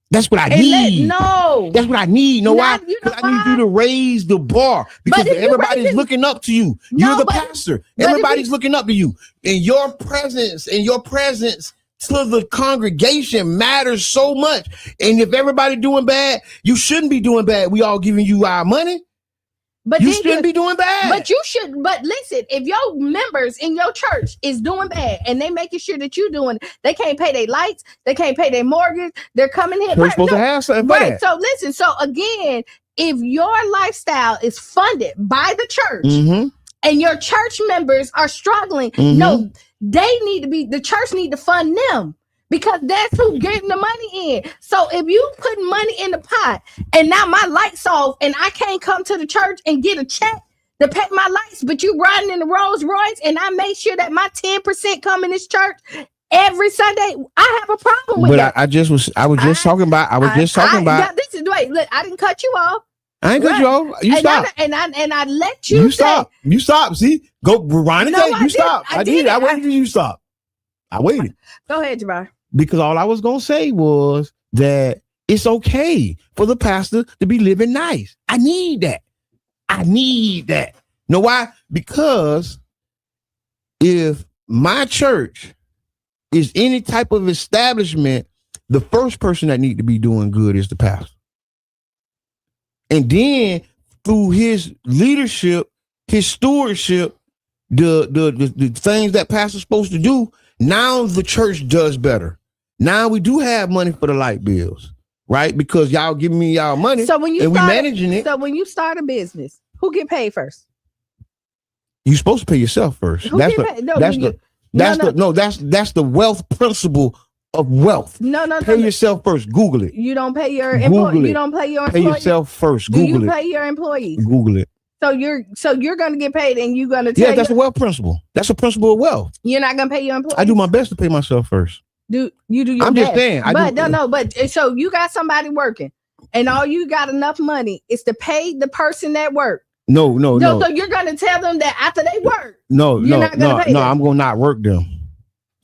That's what I need. That's what I need. Know why? Because I need you to raise the bar. Because everybody's looking up to you. You're the pastor. Everybody's looking up to you. And your presence to the congregation matters so much. And if everybody doing bad, you shouldn't be doing bad. We all giving you our money. But you shouldn't be doing bad. But you should. But listen, if your members in your church is doing bad and they making sure that you doing, they can't pay their lights, they can't pay their mortgage, they're coming here. We're supposed to have something for that. So listen. So again, if your lifestyle is funded by the church and your church members are struggling, no, they need to be. The church need to fund them. Because that's who getting the money in. So if you put money in the pot and now my lights off and I can't come to the church and get a check to pay my lights, but you riding in the Rolls Royce and I make sure that my 10% come in this church every Sunday, I have a problem with that. I was just talking about. This is wait. Look, I didn't cut you off. I ain't cut you off. You stop. And I let you stop. You stop. See, go rewind and take. You stop. I did. I waited till you stop. I waited. Go ahead, Jabbar. Because all I was going to say was that it's okay for the pastor to be living nice. I need that. Know why? Because if my church is any type of establishment, the first person that need to be doing good is the pastor. And then through his leadership, his stewardship, the things that pastor's supposed to do, now the church does better. Now we do have money for the light bills, right? Because y'all giving me y'all money, So when you and we managing it. So when you start a business, who get paid first? You're supposed to pay yourself first. That's the wealth principle of wealth. Pay yourself first. Google it. You don't pay your employee. You don't pay your employees. Pay yourself first. Google it. Pay your employees. Google it. So you're gonna get paid, and you're gonna that's a wealth principle. That's a principle of wealth. You're not gonna pay your employees. I do my best to pay myself first. Do your I'm best. just saying. But so you got somebody working, and all you got enough money is to pay the person that work. No. So you're gonna tell them that after they work. No. I'm gonna not work them.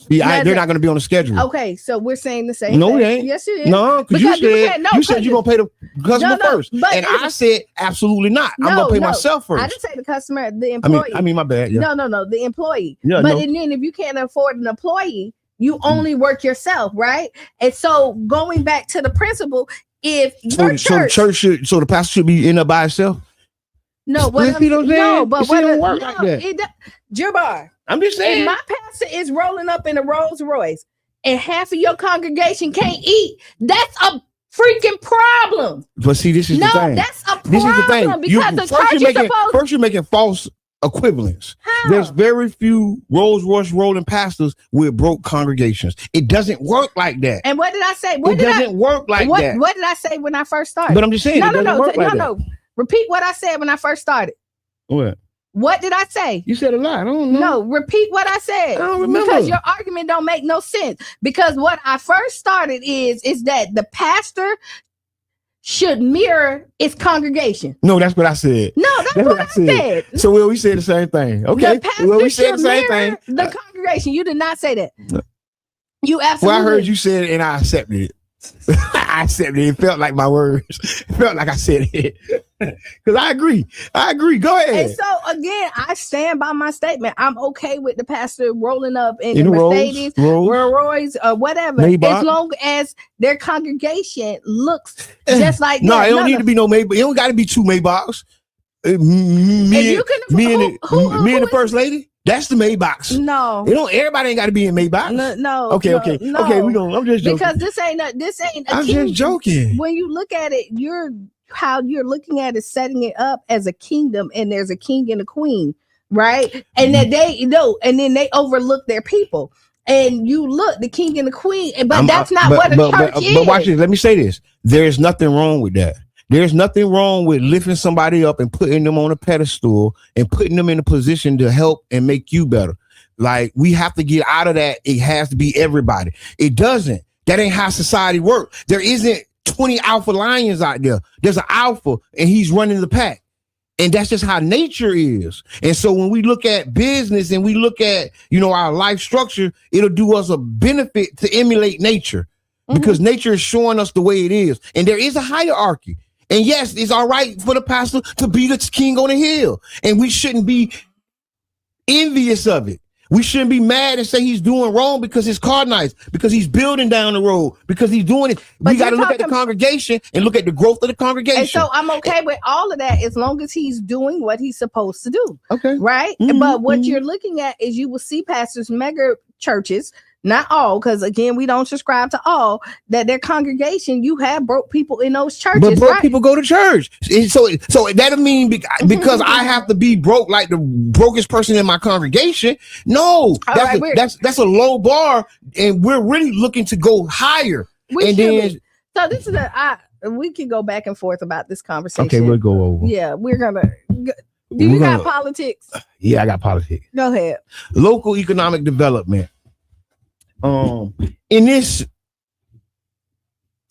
See, they're not gonna be on the schedule. Okay, so we're saying the same thing. No, we ain't. Yes, it is. No, because you said you're gonna pay the customer first, and I said absolutely not. I'm gonna pay myself first. I didn't say the customer, the employee. I mean, my bad. Yeah. No, the employee. Yeah, but then if you can't afford an employee, you only work yourself, right? And so going back to the principle, if your the pastor should be in there by itself. No, but Jabbar, I'm just saying. If my pastor is rolling up in a Rolls Royce and half of your congregation can't eat, that's a freaking problem. But see, this is the thing. That's a problem. This is the thing. Because the church is first you're making false equivalents. How? There's very few Rolls Royce rolling pastors with broke congregations. It doesn't work like that. And what did I say? It doesn't work like that. What did I say when I first started? But I'm just saying, no. Repeat what I said when I first started. What did I say? You said a lot. I don't know. No, repeat what I said. I don't remember. Because your argument don't make no sense. Because what I first started is that the pastor should mirror its congregation. No, that's what I said. No, that's what I said. So we said the same thing. Okay. The pastor we said the same thing. The congregation. You did not say that. No. You absolutely. Well, I heard you said it and I accepted it. I accepted it. It felt like my words. It felt like I said it. Because I agree. Go ahead. And so again, I stand by my statement. I'm okay with the pastor rolling up in the Mercedes, Rolls Royce, or whatever, as long as their congregation looks just like no, it don't need to be no Maybach. It don't got to be two Maybachs. Me and the first lady. That's the Maybachs. No, everybody ain't got to be in Maybachs. No. Okay. I'm just joking. Because this ain't. I'm just joking. When you look at it, how you're looking at it, setting it up as a kingdom, and there's a king and a queen, right? And that and then they overlook their people. And you look, the king and the queen, but that's not what a church is. But watch this. Let me say this. There's nothing wrong with that. There's nothing wrong with lifting somebody up and putting them on a pedestal and putting them in a position to help and make you better. Like, we have to get out of that. It has to be everybody. It doesn't. That ain't how society works. There isn't 20 alpha lions out there. There's an alpha and he's running the pack. And that's just how nature is. And so when we look at business and we look at, our life structure, it'll do us a benefit to emulate nature because nature is showing us the way it is. And there is a hierarchy. And yes, it's all right for the pastor to be the king on the hill. And we shouldn't be envious of it. We shouldn't be mad and say he's doing wrong because his car nice, because he's building down the road, because he's doing it. But we got to look at the congregation and look at the growth of the congregation. And so I'm okay with all of that as long as he's doing what he's supposed to do. Okay. Right? But what you're looking at is you will see pastors, mega churches, not all, because again, we don't subscribe to all, that their congregation, you have broke people in those churches. But broke people go to church. So that'll mean because I have to be broke like the brokest person in my congregation. No, that's a low bar, and we're really looking to go higher. So this is we can go back and forth about this conversation. Okay, we'll go over. Yeah, we're gonna. You got politics? Yeah, I got politics. Go ahead. Local economic development. In this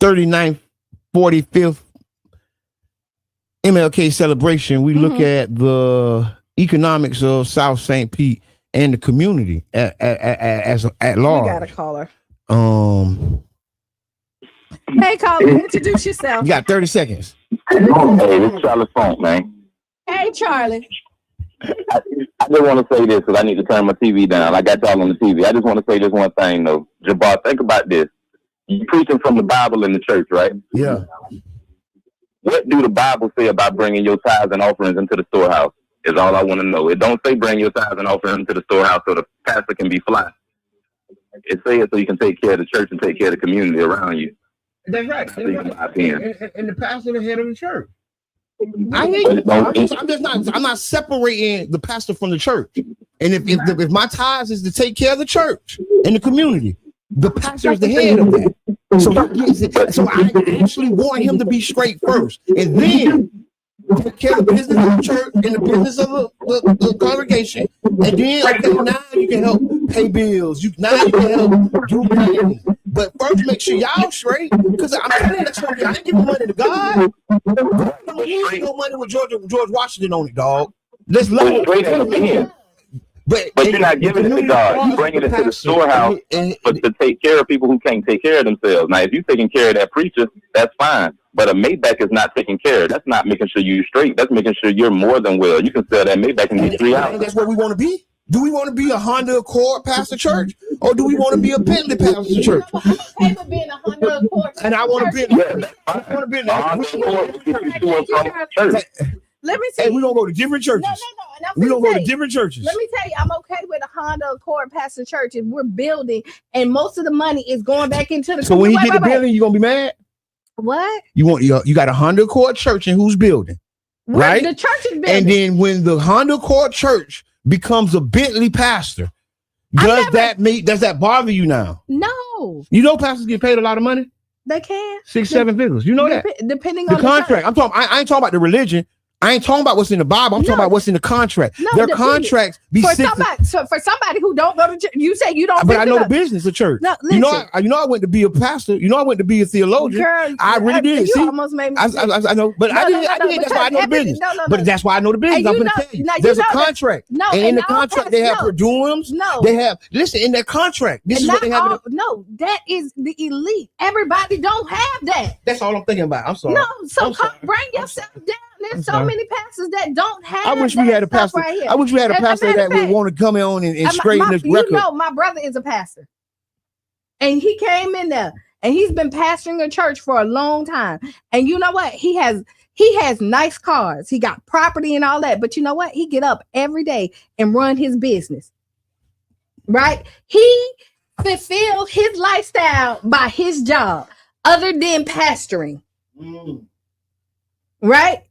39th, 45th MLK celebration, we look at the economics of South St. Pete and the community at large. We got a caller. Hey, caller, introduce yourself. You got 30 seconds. Hey, this is Charlie Funk, man. Hey, Charlie. I just want to say this because I need to turn my TV down. I got y'all on the TV. I just want to say this one thing, though. Jabbar, think about this. You're preaching from the Bible in the church, right? Yeah. What do the Bible say about bringing your tithes and offerings into the storehouse? Is all I want to know. It don't say bring your tithes and offerings into the storehouse so the pastor can be fly. It says so you can take care of the church and take care of the community around you. That's right. I think, in my opinion. And the pastor, the head of the church. I hear you. I'm not separating the pastor from the church. And if my ties is to take care of the church and the community, the pastor is the head of that. So I actually want him to be straight first, and then take care of the business of the church and the business of the congregation. And then, okay, now you can help pay bills. Now you can help do things. But first, make sure y'all straight. Because I'm telling you, I ain't giving money to God. He ain't no money with George Washington on it, dog. Let's love it. But you're not giving it to God. You're bringing it to the storehouse to take care of people who can't take care of themselves. Now, if you're taking care of that preacher, that's fine. But a Maybach is not taking care of. That's not making sure you're straight. That's making sure you're more than well. You can sell that Maybach in get 3 hours. That's what we want to be. Do we want to be a Honda Accord pastor church, or do we want to be a Bentley pastor church? I'm okay with being a Honda Accord. And I want to be. I want to be in church. Let me see. Hey, we're gonna go to different churches. No. We're gonna go to different churches. Let me tell you, I'm okay with a Honda Accord pastor church if we're building, and most of the money is going back into the. So when you get the building, you gonna be mad? What? You got a Honda Accord church, and who's building? Right. The church is building. And then when the Honda Accord church becomes a Bentley pastor, does that bother you now? No. You know, pastors get paid a lot of money. They can 6-7 figures. You know that. Depending on the contract. I ain't talking about the religion. I ain't talking about what's in the Bible. I'm talking about what's in the contract. Their contracts be for somebody who don't go to church. You say you don't. But I know the business of church. No, you know, I went to be a pastor. You know, I went to be a theologian. Girl, I really did. You See, almost made me. I know, but I did. That's why I know the business. But that's why I know the business. I'm going to tell you. There's a contract. No, and in the contract they have per diems. No, they have. Listen, in their contract, this is what they have. No, that is the elite. Everybody don't have that. That's all I'm thinking about. I'm sorry. No, so bring yourself down. There's so many pastors that don't have. I wish we had a pastor. Right here. I wish we had a pastor that would want to come on and straighten this record. You know, my brother is a pastor, and he came in there, and he's been pastoring a church for a long time. And you know what? He has nice cars. He got property and all that. But you know what? He get up every day and run his business. Right? He fulfilled his lifestyle by his job, other than pastoring. Right?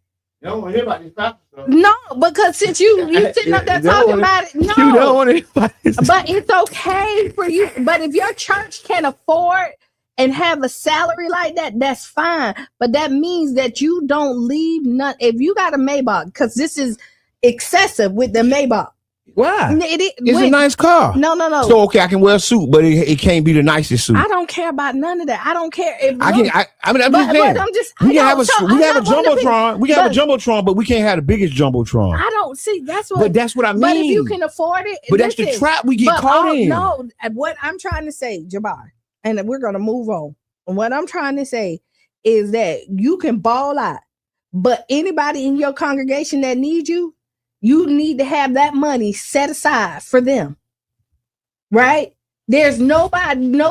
You don't want to hear about this pastor stuff. No, because since you sitting up there talking about it, no. You don't want to hear about this. But it's okay for you. But if your church can afford and have a salary like that, that's fine. But that means that you don't leave none. If you got a Maybach, because this is excessive with the Maybach. Why? It's a nice car. No. So okay, I can wear a suit, but it can't be the nicest suit. I don't care about none of that. I don't care if I'm just saying. We have a jumbotron. We have a jumbotron, but we can't have the biggest jumbotron. I don't see. That's what. But that's what I mean. But if you can afford it, but that's the trap we get caught in. No, what I'm trying to say, Jabbar, and we're gonna move on. And what I'm trying to say is that you can ball out, but anybody in your congregation that needs you. You need to have that money set aside for them, right? There's no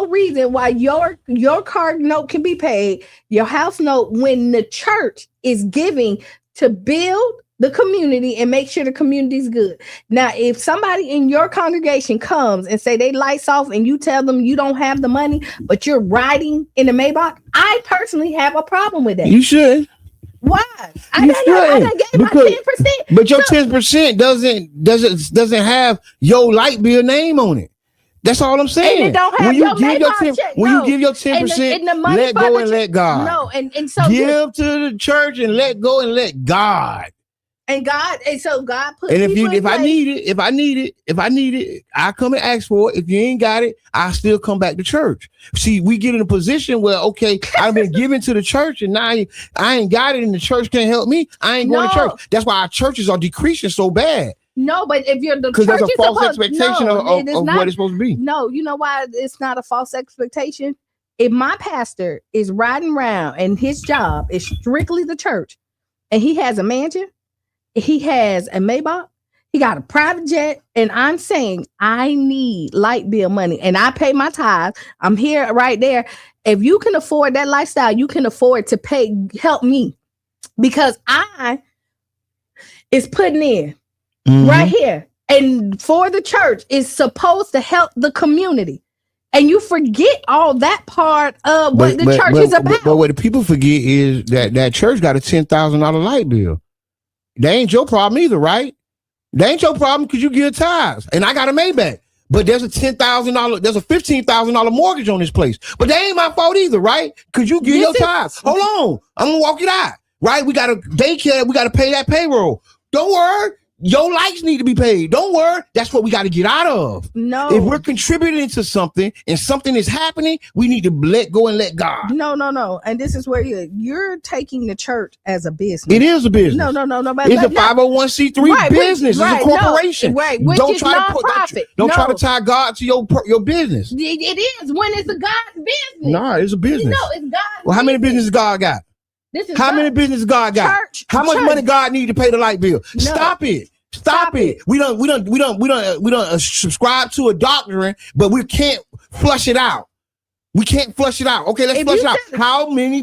reason why your car note can be paid, your house note, when the church is giving to build the community and make sure the community is good. Now, if somebody in your congregation comes and say they lights off and you tell them you don't have the money, but you're riding in a Maybach, I personally have a problem with that. You should. Why? I gave my 10%. But your 10% doesn't have your light bill name on it. That's all I'm saying. And it don't have you give your 10%, let go and let God. No, and so give to the church and let go and let God. And so God put. And if I need it, I come and ask for it. If you ain't got it, I still come back to church. See, we get in a position where I've been given to the church, and now I ain't got it, and the church can't help me. I ain't going to church. That's why our churches are decreasing so bad. No, but if you're because there's a false expectation of what it's supposed to be. No, you know why it's not a false expectation? If my pastor is riding around and his job is strictly the church, and he has a mansion. He has a Maybach, he got a private jet, and I'm saying I need light bill money, and I pay my tithes. I'm here right there. If you can afford that lifestyle, you can afford to help me, because I is putting in right here, and for the church is supposed to help the community. And you forget all that part of what the church is about. But what the people forget is that church got a $10,000 light bill. That ain't your problem either, right? That ain't your problem because you give tithes. And I got a Maybach. But there's a $10,000, there's a $15,000 mortgage on this place. But that ain't my fault either, right? Because you give your tithes. Hold on. I'm going to walk it out, right? We got a daycare. We got to pay that payroll. Don't worry. Your lights need to be paid. Don't worry. That's what we got to get out of. No. If we're contributing to something and something is happening, we need to let go and let God. No. And this is where you're taking the church as a business. It is a business. No. It's a 501c3 business. It's a corporation. Which don't is try non-profit. Don't try to tie God to your business. It is when it's a God's business. Nah, it's a business. No, it's God's Well, how many businesses God got? Many businesses God got? Church. How much money God need to pay the light bill? No. Stop it. We don't subscribe to a doctrine, but we can't flush it out. We can't flush it out. Okay, let's flush it out.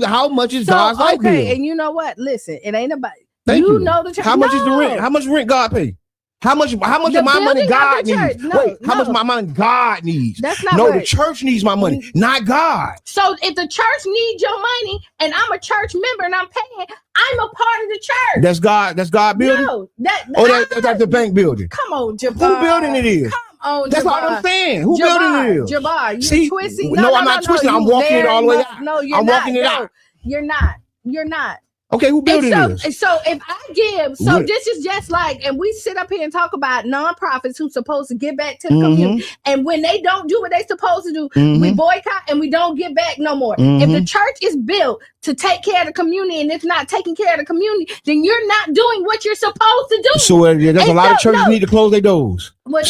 How much is God's light bill? Okay, and you know what? Listen, it ain't about you know the church. How much is the rent? How much rent God pay? How much of my money God needs? How much of my money God needs? That's not right. The church needs my money, not God. So if the church needs your money and I'm a church member and I'm paying, I'm a part of the church. That's God building? No, that's the bank building. Come on, Jabbar. Who building it is? Come on, That's all I'm saying. Who building it is? Jabbar, you're twisting. No, I'm not twisting. I'm walking it all the way out. No, you're I'm walking it out. You're not. Okay, who building this? So if I give, this is just like, and we sit up here and talk about nonprofits who's supposed to give back to the community, and when they don't do what they supposed to do, we boycott and we don't give back no more. If the church is built to take care of the community and it's not taking care of the community, then you're not doing what you're supposed to do. So there's a lot of churches need to close their doors. Well,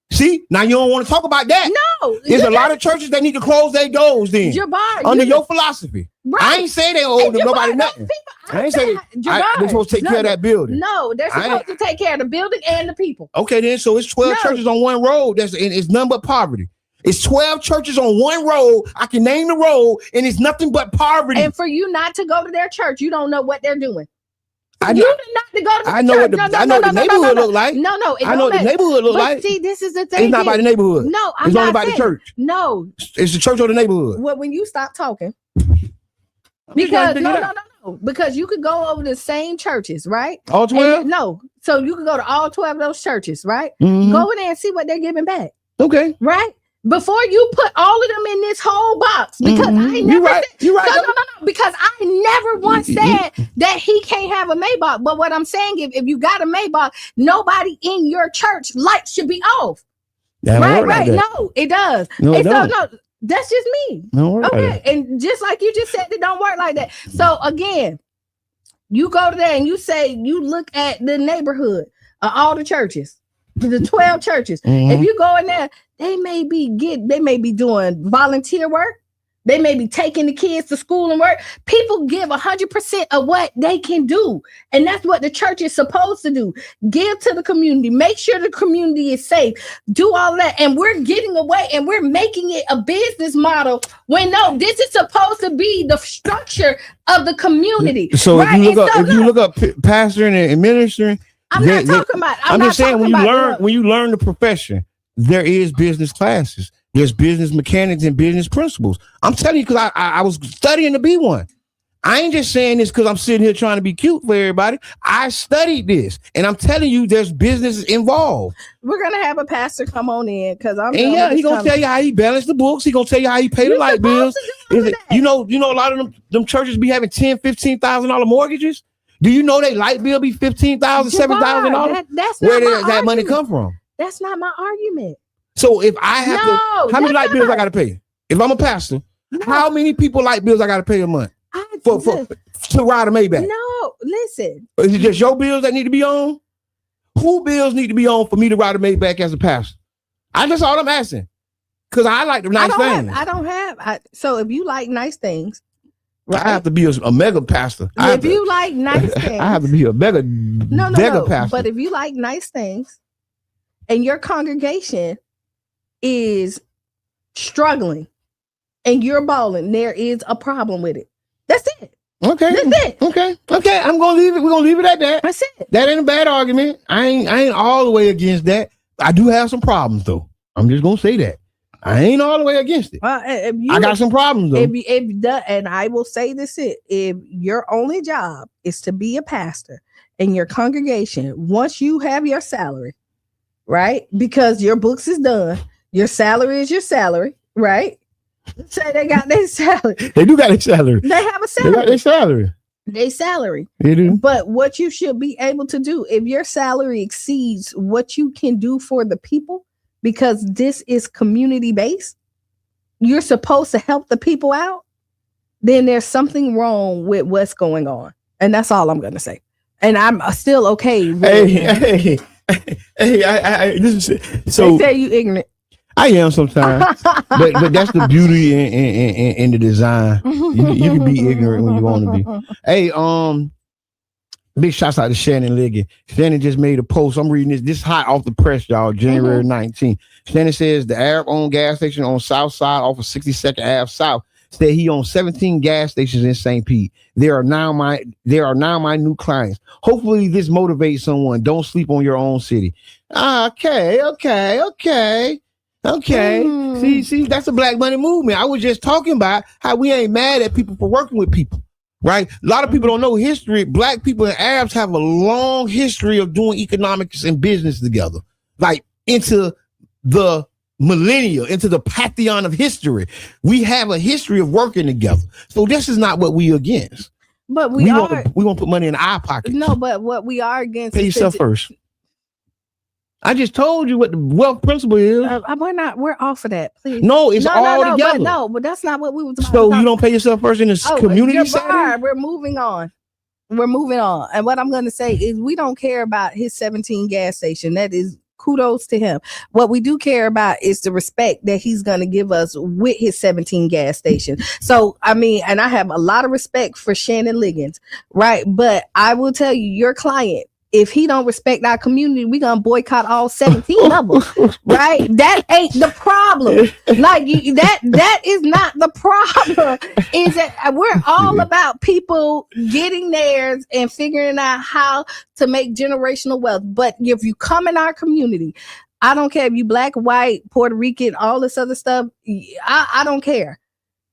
See, now you don't want to talk about that. No, there's a lot of churches that need to close their doors then. Jabbar, under your philosophy. Right. I ain't say they owe nobody nothing. I ain't say they're supposed to take care of that building. No, they're supposed to take care of the building and the people. Okay, then so it's 12 churches on one road. It's none but poverty. It's 12 churches on one road. I can name the road, and it's nothing but poverty. And for you not to go to their church, you don't know what they're doing. I know what the neighborhood look like. No, I know what the neighborhood look like. See, this is the thing. It's not by the neighborhood. No, it's only by the church. No, it's the church or the neighborhood. Well, when you stop talking, because because you could go over the same churches, right? All 12? No, so you could go to all 12 of those churches, right? Go in there and see what they're giving back. Okay, right. Before you put all of them in this whole box, because I never you're right. No, because I never once said that he can't have a Maybach. But what I'm saying, if you got a Maybach, nobody in your church lights should be off. Right. No, it does. No, that's just me. Okay, and just like you just said, it don't work like that. So again, you go to there and you look at the neighborhood of all the churches. The 12 churches. If you go in there, they may be doing volunteer work. They may be taking the kids to school and work. People give 100% of what they can do. And that's what the church is supposed to do. Give to the community. Make sure the community is safe. Do all that. And we're getting away and we're making it a business model when no, this is supposed to be the structure of the community. So if you look up pastoring and ministering, I'm not talking about. I'm just saying when you learn the profession, there is business classes. There's business mechanics and business principles. I'm telling you because I was studying to be one. I ain't just saying this because I'm sitting here trying to be cute for everybody. I studied this, and I'm telling you, there's business involved. We're gonna have a pastor come on in because he's gonna tell you how he balanced the books. He's gonna tell you how he paid the light bills. You know, a lot of them churches be having $10,000-$15,000 mortgages. Do you know they light bill be $15,000, $7,000? Where does that money come from? That's not my argument. So if I have how many light bills I got to pay? If I'm a pastor, how many people light bills I got to pay a month to ride a Maybach? No, listen. Is it just your bills that need to be on? Who bills need to be on for me to ride a Maybach as a pastor? That's all I'm asking. Because I like the nice things. So if you like nice things, right? I have to be a mega pastor. If you like nice things, I have to be a mega pastor. But if you like nice things and your congregation is struggling and you're balling, there is a problem with it. That's it. Okay. That's it. Okay. I'm gonna leave it. We're gonna leave it at that. That's it. That ain't a bad argument. I ain't all the way against that. I do have some problems though. I'm just gonna say that. I ain't all the way against it. I got some problems though. And I will say this: if your only job is to be a pastor in your congregation, once you have your salary, right? Because your books is done, your salary is your salary, right? Say they got their salary. They do got their salary. They have a salary. They got their salary. They salary. They do. But what you should be able to do, if your salary exceeds what you can do for the people, because this is community based, you're supposed to help the people out, then there's something wrong with what's going on. And that's all I'm going to say. And I'm still okay with Hey, so they say you ignorant. I am sometimes, but that's the beauty in the design. You can be ignorant when you want to be. Hey, big shouts out to Shannon Liggett. Shannon just made a post. I'm reading this. This hot off the press, y'all. January 19th. Shannon says the Arab-owned gas station on South Side off of 62nd Ave South said he owns 17 gas stations in St. Pete. They are now my new clients. Hopefully this motivates someone. Don't sleep on your own city. Okay. See, that's a Black Money movement. I was just talking about how we ain't mad at people for working with people, right? A lot of people don't know history. Black people and Arabs have a long history of doing economics and business together, like into the millennia, into the pantheon of history. We have a history of working together. So this is not what we against. But we won't put money in our pocket. No, but what we are against. Pay yourself first. I just told you what the wealth principle is. We're off of that, please. No, it's all together. But that's not what we was about. So you don't pay yourself first in this community setting? We're moving on. And what I'm going to say is we don't care about his 17 gas station. That is kudos to him. What we do care about is the respect that he's going to give us with his 17 gas station. So, I mean, and I have a lot of respect for Shannon Liggins, right? But I will tell you, your client, if he don't respect our community, we gonna boycott all 17 of them, right? That ain't the problem. Like that is not the problem. Is that we're all about people getting theirs and figuring out how to make generational wealth. But if you come in our community, I don't care if you Black, white, Puerto Rican, all this other stuff. I don't care.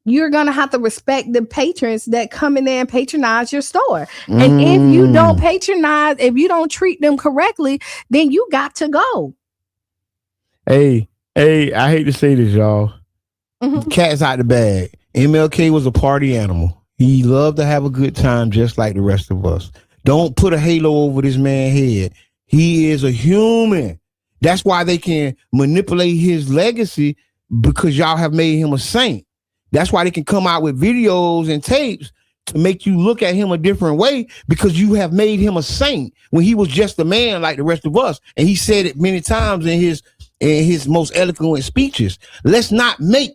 You're going to have to respect the patrons that come in there and patronize your store. And if you don't patronize, if you don't treat them correctly, then you got to go. Hey, I hate to say this, y'all. Cat's out the bag. MLK was a party animal. He loved to have a good time just like the rest of us. Don't put a halo over this man's head. He is a human. That's why they can manipulate his legacy, because y'all have made him a saint. That's why they can come out with videos and tapes to make you look at him a different way, because you have made him a saint when he was just a man like the rest of us. And he said it many times in his most eloquent speeches. Let's not make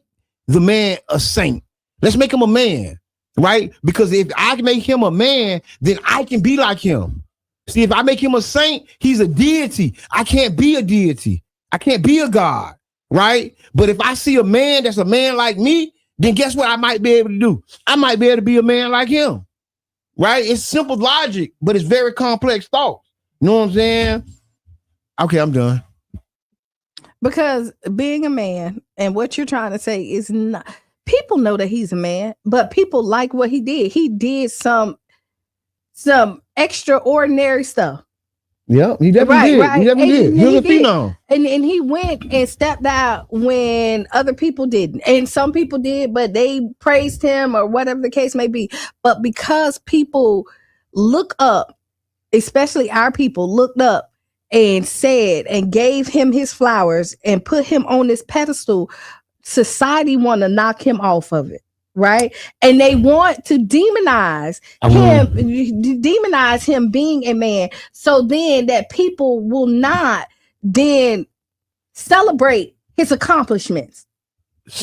the man a saint. Let's make him a man, right? Because if I make him a man, then I can be like him. See, if I make him a saint, he's a deity. I can't be a deity. I can't be a God, right? But if I see a man that's a man like me, then guess what I might be able to do? I might be able to be a man like him, right? It's simple logic, but it's very complex thought. You know what I'm saying? Okay, I'm done. Because being a man and what you're trying to say is not, people know that he's a man, but people like what he did. He did some extraordinary stuff. Yeah, he definitely did. Right. He definitely did. He was a phenom. And he went and stepped out when other people didn't. And some people did, but they praised him or whatever the case may be. But because people look up, especially our people looked up and said and gave him his flowers and put him on this pedestal, society want to knock him off of it. Right. And they want to demonize him being a man. So then that people will not then celebrate his accomplishments.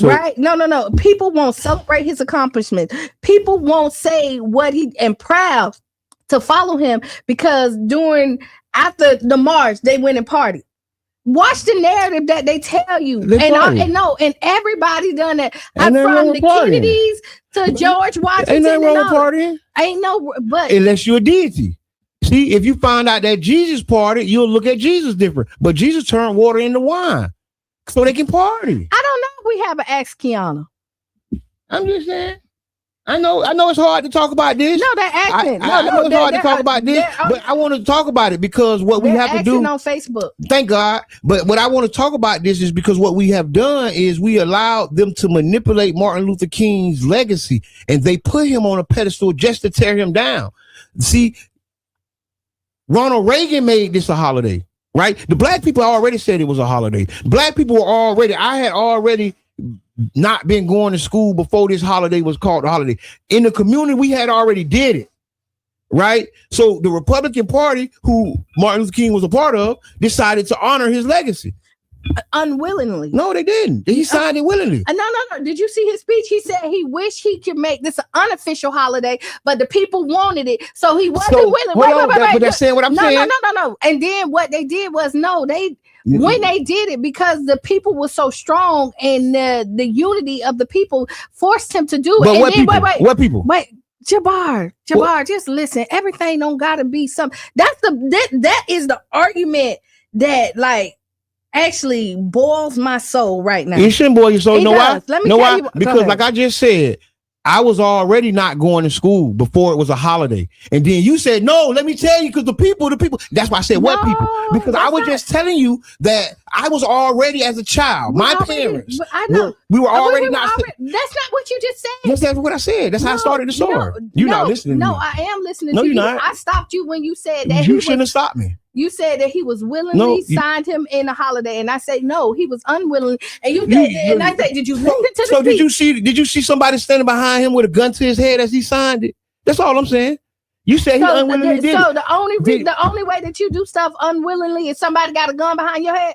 Right. No. People won't celebrate his accomplishments. People won't say what he and proud to follow him because after the march, they went and partied. Watch the narrative that they tell you. And everybody done that. From the Kennedys to George Washington. Ain't nothing wrong with partying. But unless you're a deity. See, if you find out that Jesus partied, you'll look at Jesus different. But Jesus turned water into wine so they can party. I don't know we haven't asked Qiana? I'm just saying. I know it's hard to talk about this. No, they're acting. I know it's hard to talk about this, but I want to talk about it because what we have to do on Facebook. Thank God. But what I want to talk about this is because what we have done is we allowed them to manipulate Martin Luther King's legacy, and they put him on a pedestal just to tear him down. See, Ronald Reagan made this a holiday, right? The black people already said it was a holiday. Black people were already, I had already not been going to school before this holiday was called a holiday. In the community, we had already did it, right? So the Republican Party, who Martin Luther King was a part of, decided to honor his legacy. Unwillingly. No, they didn't. He signed it willingly. No. Did you see his speech? He said he wished he could make this an unofficial holiday, but the people wanted it, so he wasn't willing. But that's saying what I'm saying. No. And then what they did was when they did it, because the people were so strong and the unity of the people forced him to do it. But and what then, people? What people? Wait, Jabbar, just listen. Everything don't gotta be something. That is the argument that actually boils my soul right now. It shouldn't boil your soul. Why? Let me tell you. Because like I just said, I was already not going to school before it was a holiday. And then you said, no, let me tell you, because the people, that's why I said, what people? Because I was just telling you that I was already as a child. My parents, we were already not. That's not what you just said. Yes, that's what I said. That's how I started the story. You're not listening to me. No, I am listening to you. You're not. I stopped you when you said that. You shouldn't have stopped me. You said that he was willingly signed him in a holiday, and I say no, he was unwilling. And and I say, did you listen to the speech? Did you see somebody standing behind him with a gun to his head as he signed it? That's all I'm saying. You said he unwillingly did it. So the only way that you do stuff unwillingly is somebody got a gun behind your head.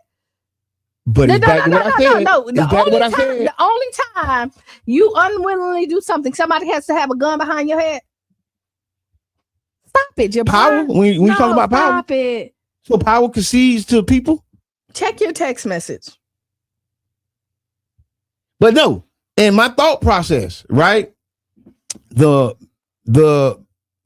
But no. The only time you unwillingly do something, somebody has to have a gun behind your head. Stop it, Jabbar. Power? When you talk about power? Stop it. So power concedes to people? Check your text message. But no, in my thought process, right? The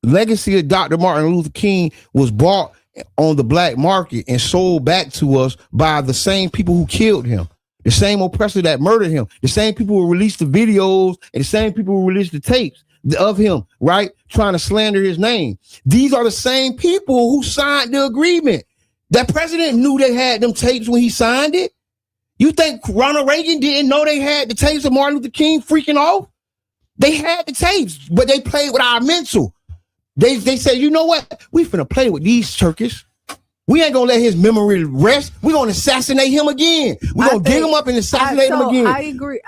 legacy of Dr. Martin Luther King was bought on the black market and sold back to us by the same people who killed him. The same oppressor that murdered him. The same people who released the videos and the same people who released the tapes of him, right? Trying to slander his name. These are the same people who signed the agreement. That president knew they had them tapes when he signed it. You think Ronald Reagan didn't know they had the tapes of Martin Luther King freaking off? They had the tapes, but they played with our mental. They said, you know what? We finna play with these Turkish. We ain't gonna let his memory rest. We're gonna assassinate him again. We're gonna dig him up and assassinate him again. I agree.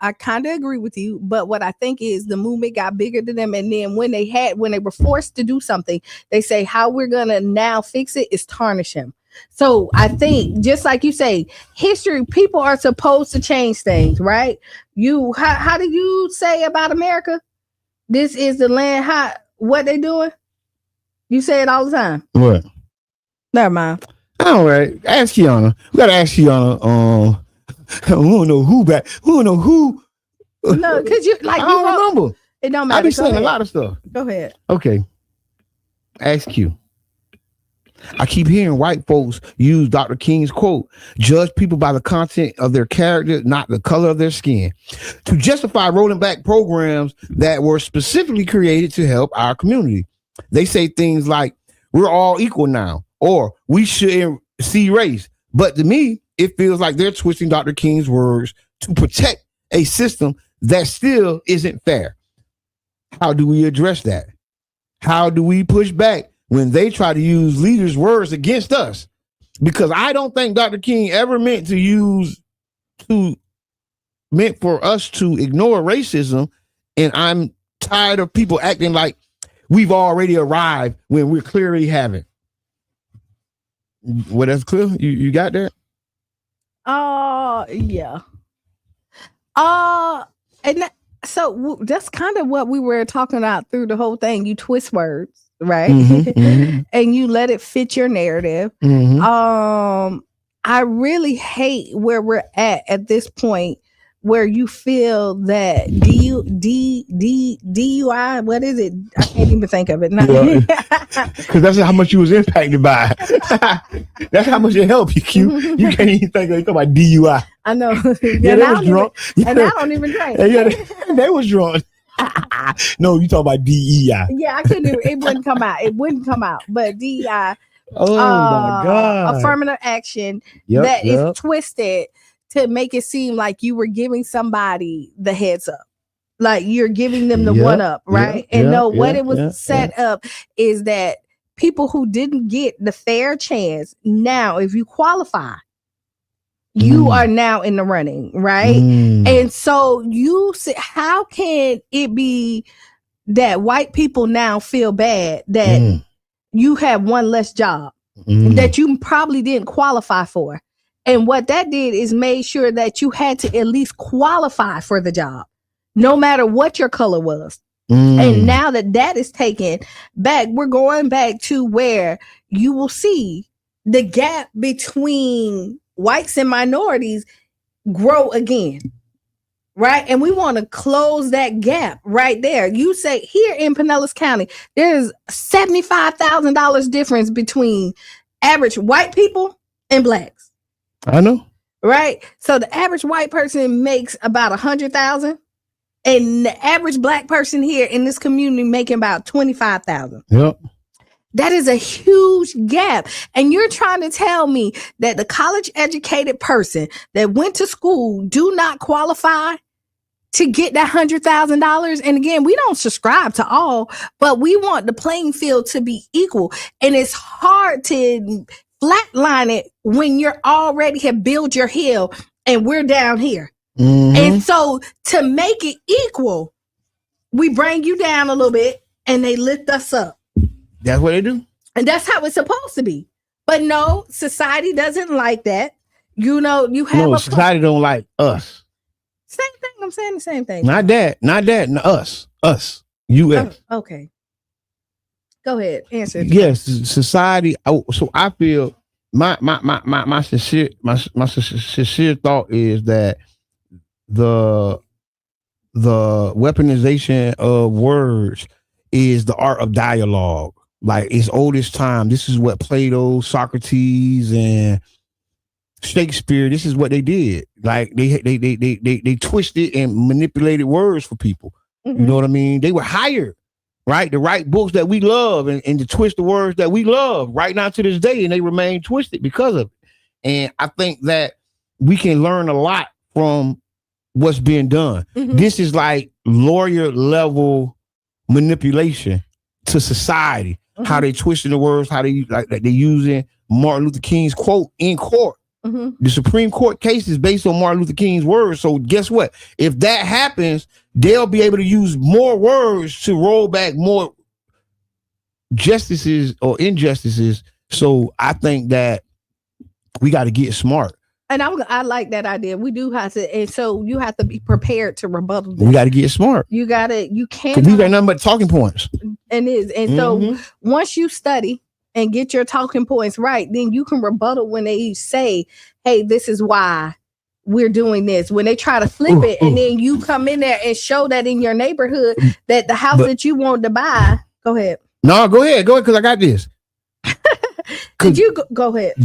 I kind of agree with you, but what I think is the movement got bigger than them, and then when they were forced to do something, they say how we're gonna now fix it is tarnish him. So I think, just like you say, history, people are supposed to change things, right? How do you say about America? This is the land. What they doing? You say it all the time. What? Never mind. All right, ask Qiana. We gotta ask Qiana. We don't know who back. We don't know who. No, because I don't remember. It don't matter. I be saying a lot of stuff. Go ahead. Okay. Ask you. I keep hearing white folks use Dr. King's quote, judge people by the content of their character, not the color of their skin, to justify rolling back programs that were specifically created to help our community. They say things like, we're all equal now, or we shouldn't see race. But to me, it feels like they're twisting Dr. King's words to protect a system that still isn't fair. How do we address that? How do we push back when they try to use leaders' words against us? Because I don't think Dr. King ever meant for us to ignore racism. And I'm tired of people acting like we've already arrived when we clearly haven't. Well, that's clear. You got that? Yeah. So that's kind of what we were talking about through the whole thing. You twist words, right? And you let it fit your narrative. I really hate where we're at this point, where you feel that DUI, what is it? I can't even think of it. Because that's how much you was impacted by. That's how much it helped you, Q. You can't even think of it. Talk about DUI. I know. Yeah, they was drunk. And I don't even drink. Yeah, they was drunk. No, you talk about DEI. Yeah, I couldn't. It wouldn't come out. It wouldn't come out. But DEI. Oh my God. Affirmative action that is twisted to make it seem like you were giving somebody the heads up, like you're giving them the one up, right? What it was set up is that people who didn't get the fair chance, now if you qualify, you are now in the running, right? And so you say, how can it be that white people now feel bad that you have one less job that you probably didn't qualify for? And what that did is made sure that you had to at least qualify for the job, no matter what your color was. And now that is taken back, we're going back to where you will see the gap between whites and minorities grow again. Right. And we want to close that gap right there. You say here in Pinellas County, there's $75,000 difference between average white people and blacks. I know. Right. So the average white person makes about 100,000, and the average black person here in this community making about 25,000. Yep. That is a huge gap. And you're trying to tell me that the college educated person that went to school do not qualify to get that $100,000. And again, we don't subscribe to all, but we want the playing field to be equal. And it's hard to flatline it when you're already have built your hill and we're down here. And so to make it equal, we bring you down a little bit and they lift us up. That's what they do. And that's how it's supposed to be. But no, society doesn't like that. You know, you have society don't like us. Same thing. I'm saying the same thing. Not that. Us. U.S. Okay. Go ahead. Answer. Yes, society. So I feel my sincere thought is that the weaponization of words is the art of dialogue. Like it's oldest time. This is what Plato, Socrates, and Shakespeare. This is what they did. Like they twisted and manipulated words for people. You know what I mean? They were hired, right, to write books that we love and to twist the words that we love right now to this day, and they remain twisted because of it. And I think that we can learn a lot from what's being done. This is like lawyer level manipulation to society. How they twisting the words, how they they using Martin Luther King's quote in court. The Supreme Court case is based on Martin Luther King's words. So guess what? If that happens, they'll be able to use more words to roll back more justices or injustices. So I think that we got to get smart. And I like that idea. We do have to, and so you have to be prepared to rebuttal this. We got to get smart. You can't. We got nothing but talking points. And so once you study and get your talking points right, then you can rebuttal when they say, "Hey, this is why we're doing this." When they try to flip it, and then you come in there and show that in your neighborhood that the house that you want to buy. Go ahead. No, go ahead, because I got this. Did you go ahead?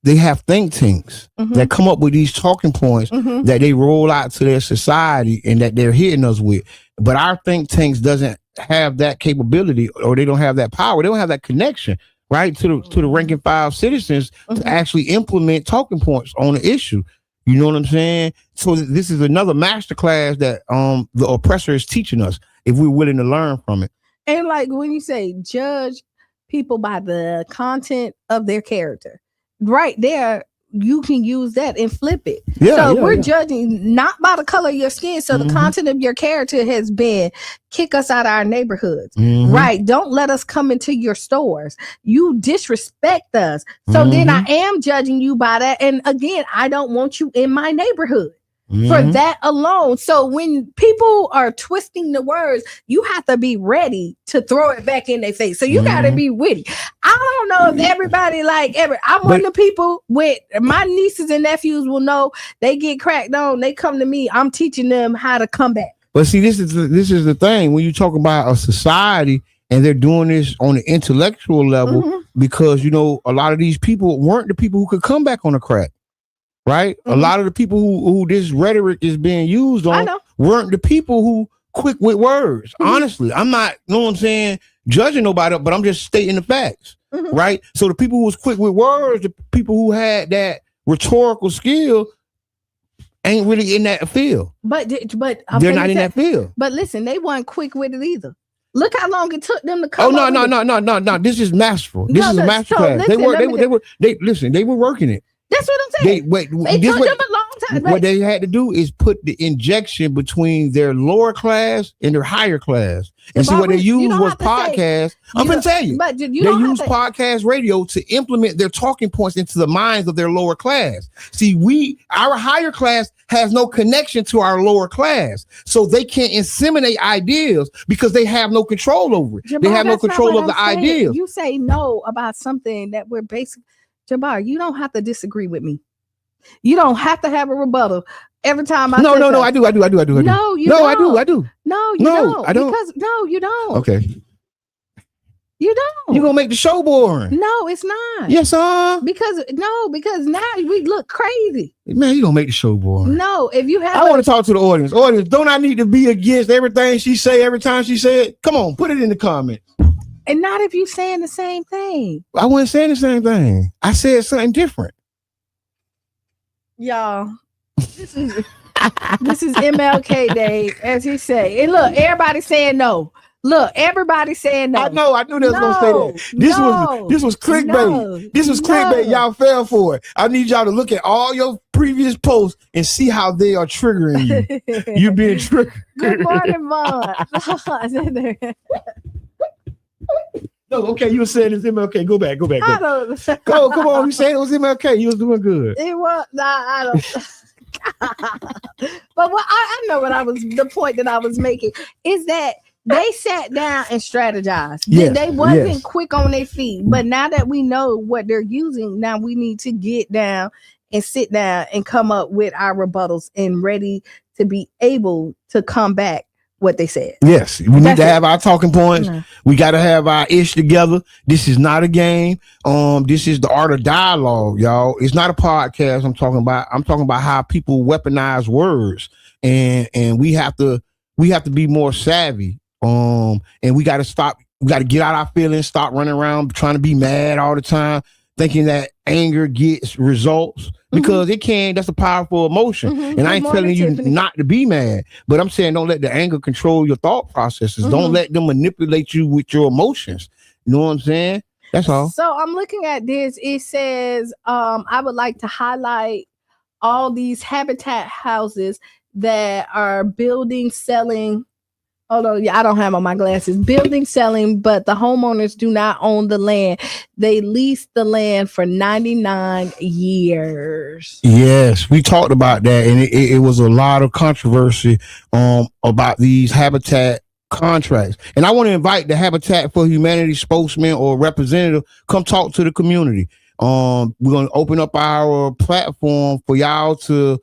They have think tanks that come up with these talking points that they roll out to their society and that they're hitting us with. But our think tanks doesn't have that capability, or they don't have that power. They don't have that connection, right, to the rank and file citizens to actually implement talking points on the issue. You know what I'm saying? So this is another masterclass that the oppressor is teaching us if we're willing to learn from it. And like when you say judge people by the content of their character, right there, you can use that and flip it. We're judging not by the color of your skin. So the content of your character has been kick us out of our neighborhoods, right? Don't let us come into your stores. You disrespect us. So then I am judging you by that. And again, I don't want you in my neighborhood. for that alone. So when people are twisting the words, you have to be ready to throw it back in their face. So you got to be witty. I don't know if everybody I'm one of the people with my nieces and nephews will know they get cracked on. They come to me. I'm teaching them how to come back. But see, this is the thing when you talk about a society and they're doing this on the intellectual level because, a lot of these people weren't the people who could come back on the crack. Right? A lot of the people who this rhetoric is being used on weren't the people who quick with words. Honestly, I'm not, what I'm saying, judging nobody, but I'm just stating the facts. Right? So the people who was quick with words, the people who had that rhetorical skill ain't really in that field. But they're not in that field. But listen, they weren't quick with it either. Look how long it took them to come. Oh no. This is masterful. This is a master class. They were working it. That's what I'm saying. They took them a long time. What they had to do is put the injection between their lower class and their higher class. And see what they used was podcasts. I'm going to tell you. They use podcast radio to implement their talking points into the minds of their lower class. See, our higher class has no connection to our lower class. So they can't inseminate ideas because they have no control over it. They have no control of the ideas. You say no about something that we're basically... Jabbar, you don't have to disagree with me. You don't have to have a rebuttal every time I No, I do. No, you don't. I do. No, you don't. I don't. Because you don't. Okay. You don't. You're gonna make the show boring. No, it's not. Yes, sir. Because now we look crazy. Man, you gonna make the show boring. No, if you have I want to talk to the audience. Audience, don't I need to be against everything she say every time she say it? Come on, put it in the comments. And not if you saying the same thing. I wasn't saying the same thing. I said something different. Y'all, this is MLK Day, as he say. And look, everybody saying no. Look, everybody saying no. I knew they was gonna say that. This was clickbait. No, this was clickbait. Y'all fell for it. I need y'all to look at all your previous posts and see how they are triggering you. You being triggered. Good morning, Vaughn. No, okay, you were saying it's MLK. Go back. Go, come on. You saying it was MLK. You was doing good. It was. I don't. But what I know the point that I was making is that they sat down and strategized. Yes, they wasn't quick on their feet. But now that we know what they're using, now we need to get down and sit down and come up with our rebuttals and ready to be able to come back what they said. Yes, we need to have our talking points. We got to have our ish together. This is not a game. This is the art of dialogue, y'all. It's not a podcast. I'm talking about how people weaponize words, and we have to be more savvy. And we got to stop. We got to get out our feelings. Stop running around trying to be mad all the time, thinking that anger gets results. Because it can, that's a powerful emotion. And I ain't telling you not to be mad, but I'm saying don't let the anger control your thought processes. Don't let them manipulate you with your emotions. You know what I'm saying? That's all. So I'm looking at this. It says, I would like to highlight all these habitat houses that are building, selling. Although I don't have on my glasses. Building, selling, but the homeowners do not own the land. They lease the land for 99 years. Yes, we talked about that, and it was a lot of controversy about these habitat contracts. And I want to invite the Habitat for Humanity spokesman or representative come talk to the community. We're going to open up our platform for y'all to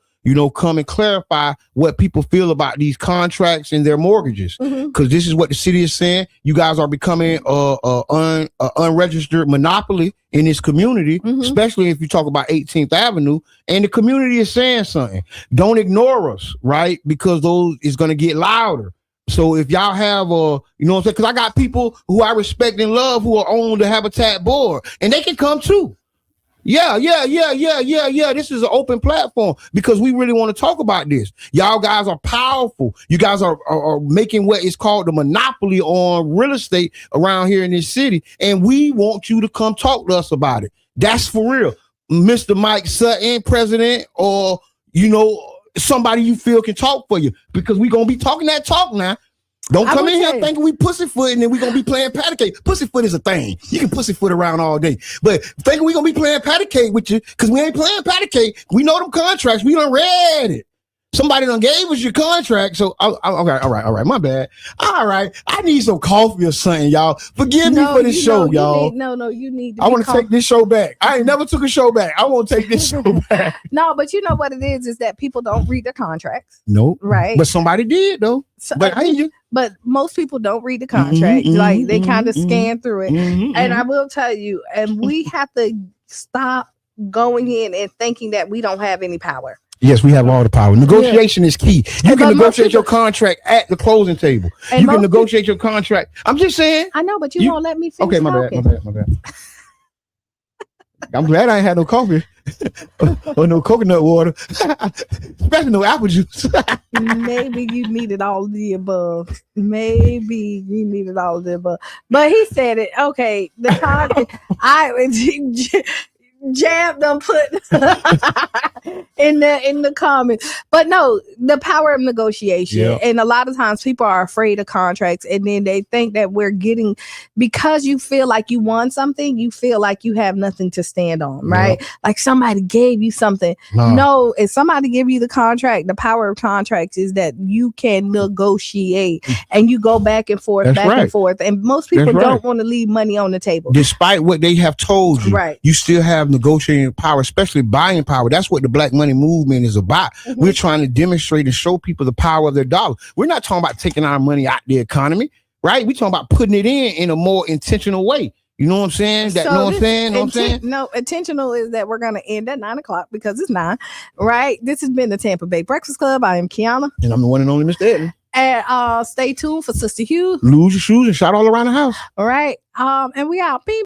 come and clarify what people feel about these contracts and their mortgages. Because this is what the city is saying. You guys are becoming a unregistered monopoly in this community, especially if you talk about 18th Avenue. And the community is saying something. Don't ignore us, right? Because those is going to get louder. So if y'all have what I'm saying? Because I got people who I respect and love who are on the Habitat board, and they can come too. Yeah. This is an open platform because we really want to talk about this. Y'all guys are powerful. You guys are making what is called the monopoly on real estate around here in this city. And we want you to come talk to us about it. That's for real. Mr. Mike Sutton, president, or, somebody you feel can talk for you, because we're going to be talking that talk now. Don't come in here thinking we pussyfoot and then we're going to be playing patty cake. Pussyfoot is a thing. You can pussyfoot around all day. But thinking we're going to be playing patty cake with you, because we ain't playing patty cake. We know them contracts. We done read it. Somebody done gave us your contract. So, okay, all right. My bad. All right. I need some coffee or something, y'all. Forgive me for this show, y'all. You need to I want to take this show back. I ain't never took a show back. I want to take this show back. No, but you know what it is that people don't read the contracts. Nope. Right. But somebody did, though. So, but most people don't read the contract. Like they kind of scan through it. And I will tell you, and we have to stop going in and thinking that we don't have any power. Yes, we have all the power. Negotiation is key. You can negotiate your contract at the closing table. You can negotiate your contract. I'm just saying. I know, but you won't let me finish. Okay, my bad. I'm glad I ain't had no coffee or no coconut water, especially no apple juice. Maybe you needed all of the above. But he said it. Okay, the contract. Jab them put in the comments, but no, the power of negotiation. And a lot of times people are afraid of contracts, and then they think that we're getting, because you feel like you won something, you feel like you have nothing to stand on, right? Like somebody gave you something. No, if somebody give you the contract, the power of contracts is that you can negotiate and you go back and forth, and forth. And most people don't want to leave money on the table, despite what they have told you. You still have negotiating power, especially buying power. That's what the Black Money Movement is about. We're trying to demonstrate and show people the power of their dollar. We're not talking about taking our money out the economy, right? We're talking about putting it in a more intentional way. You know what I'm saying? No, intentional is that we're going to end at 9:00 because it's 9, right? This has been the Tampa Bay Breakfast Club. I am Qiana. And I'm the one and only Mr. Edmund. And stay tuned for Sister Hugh. Lose your shoes and shout all around the house. All right. And we out. Beep.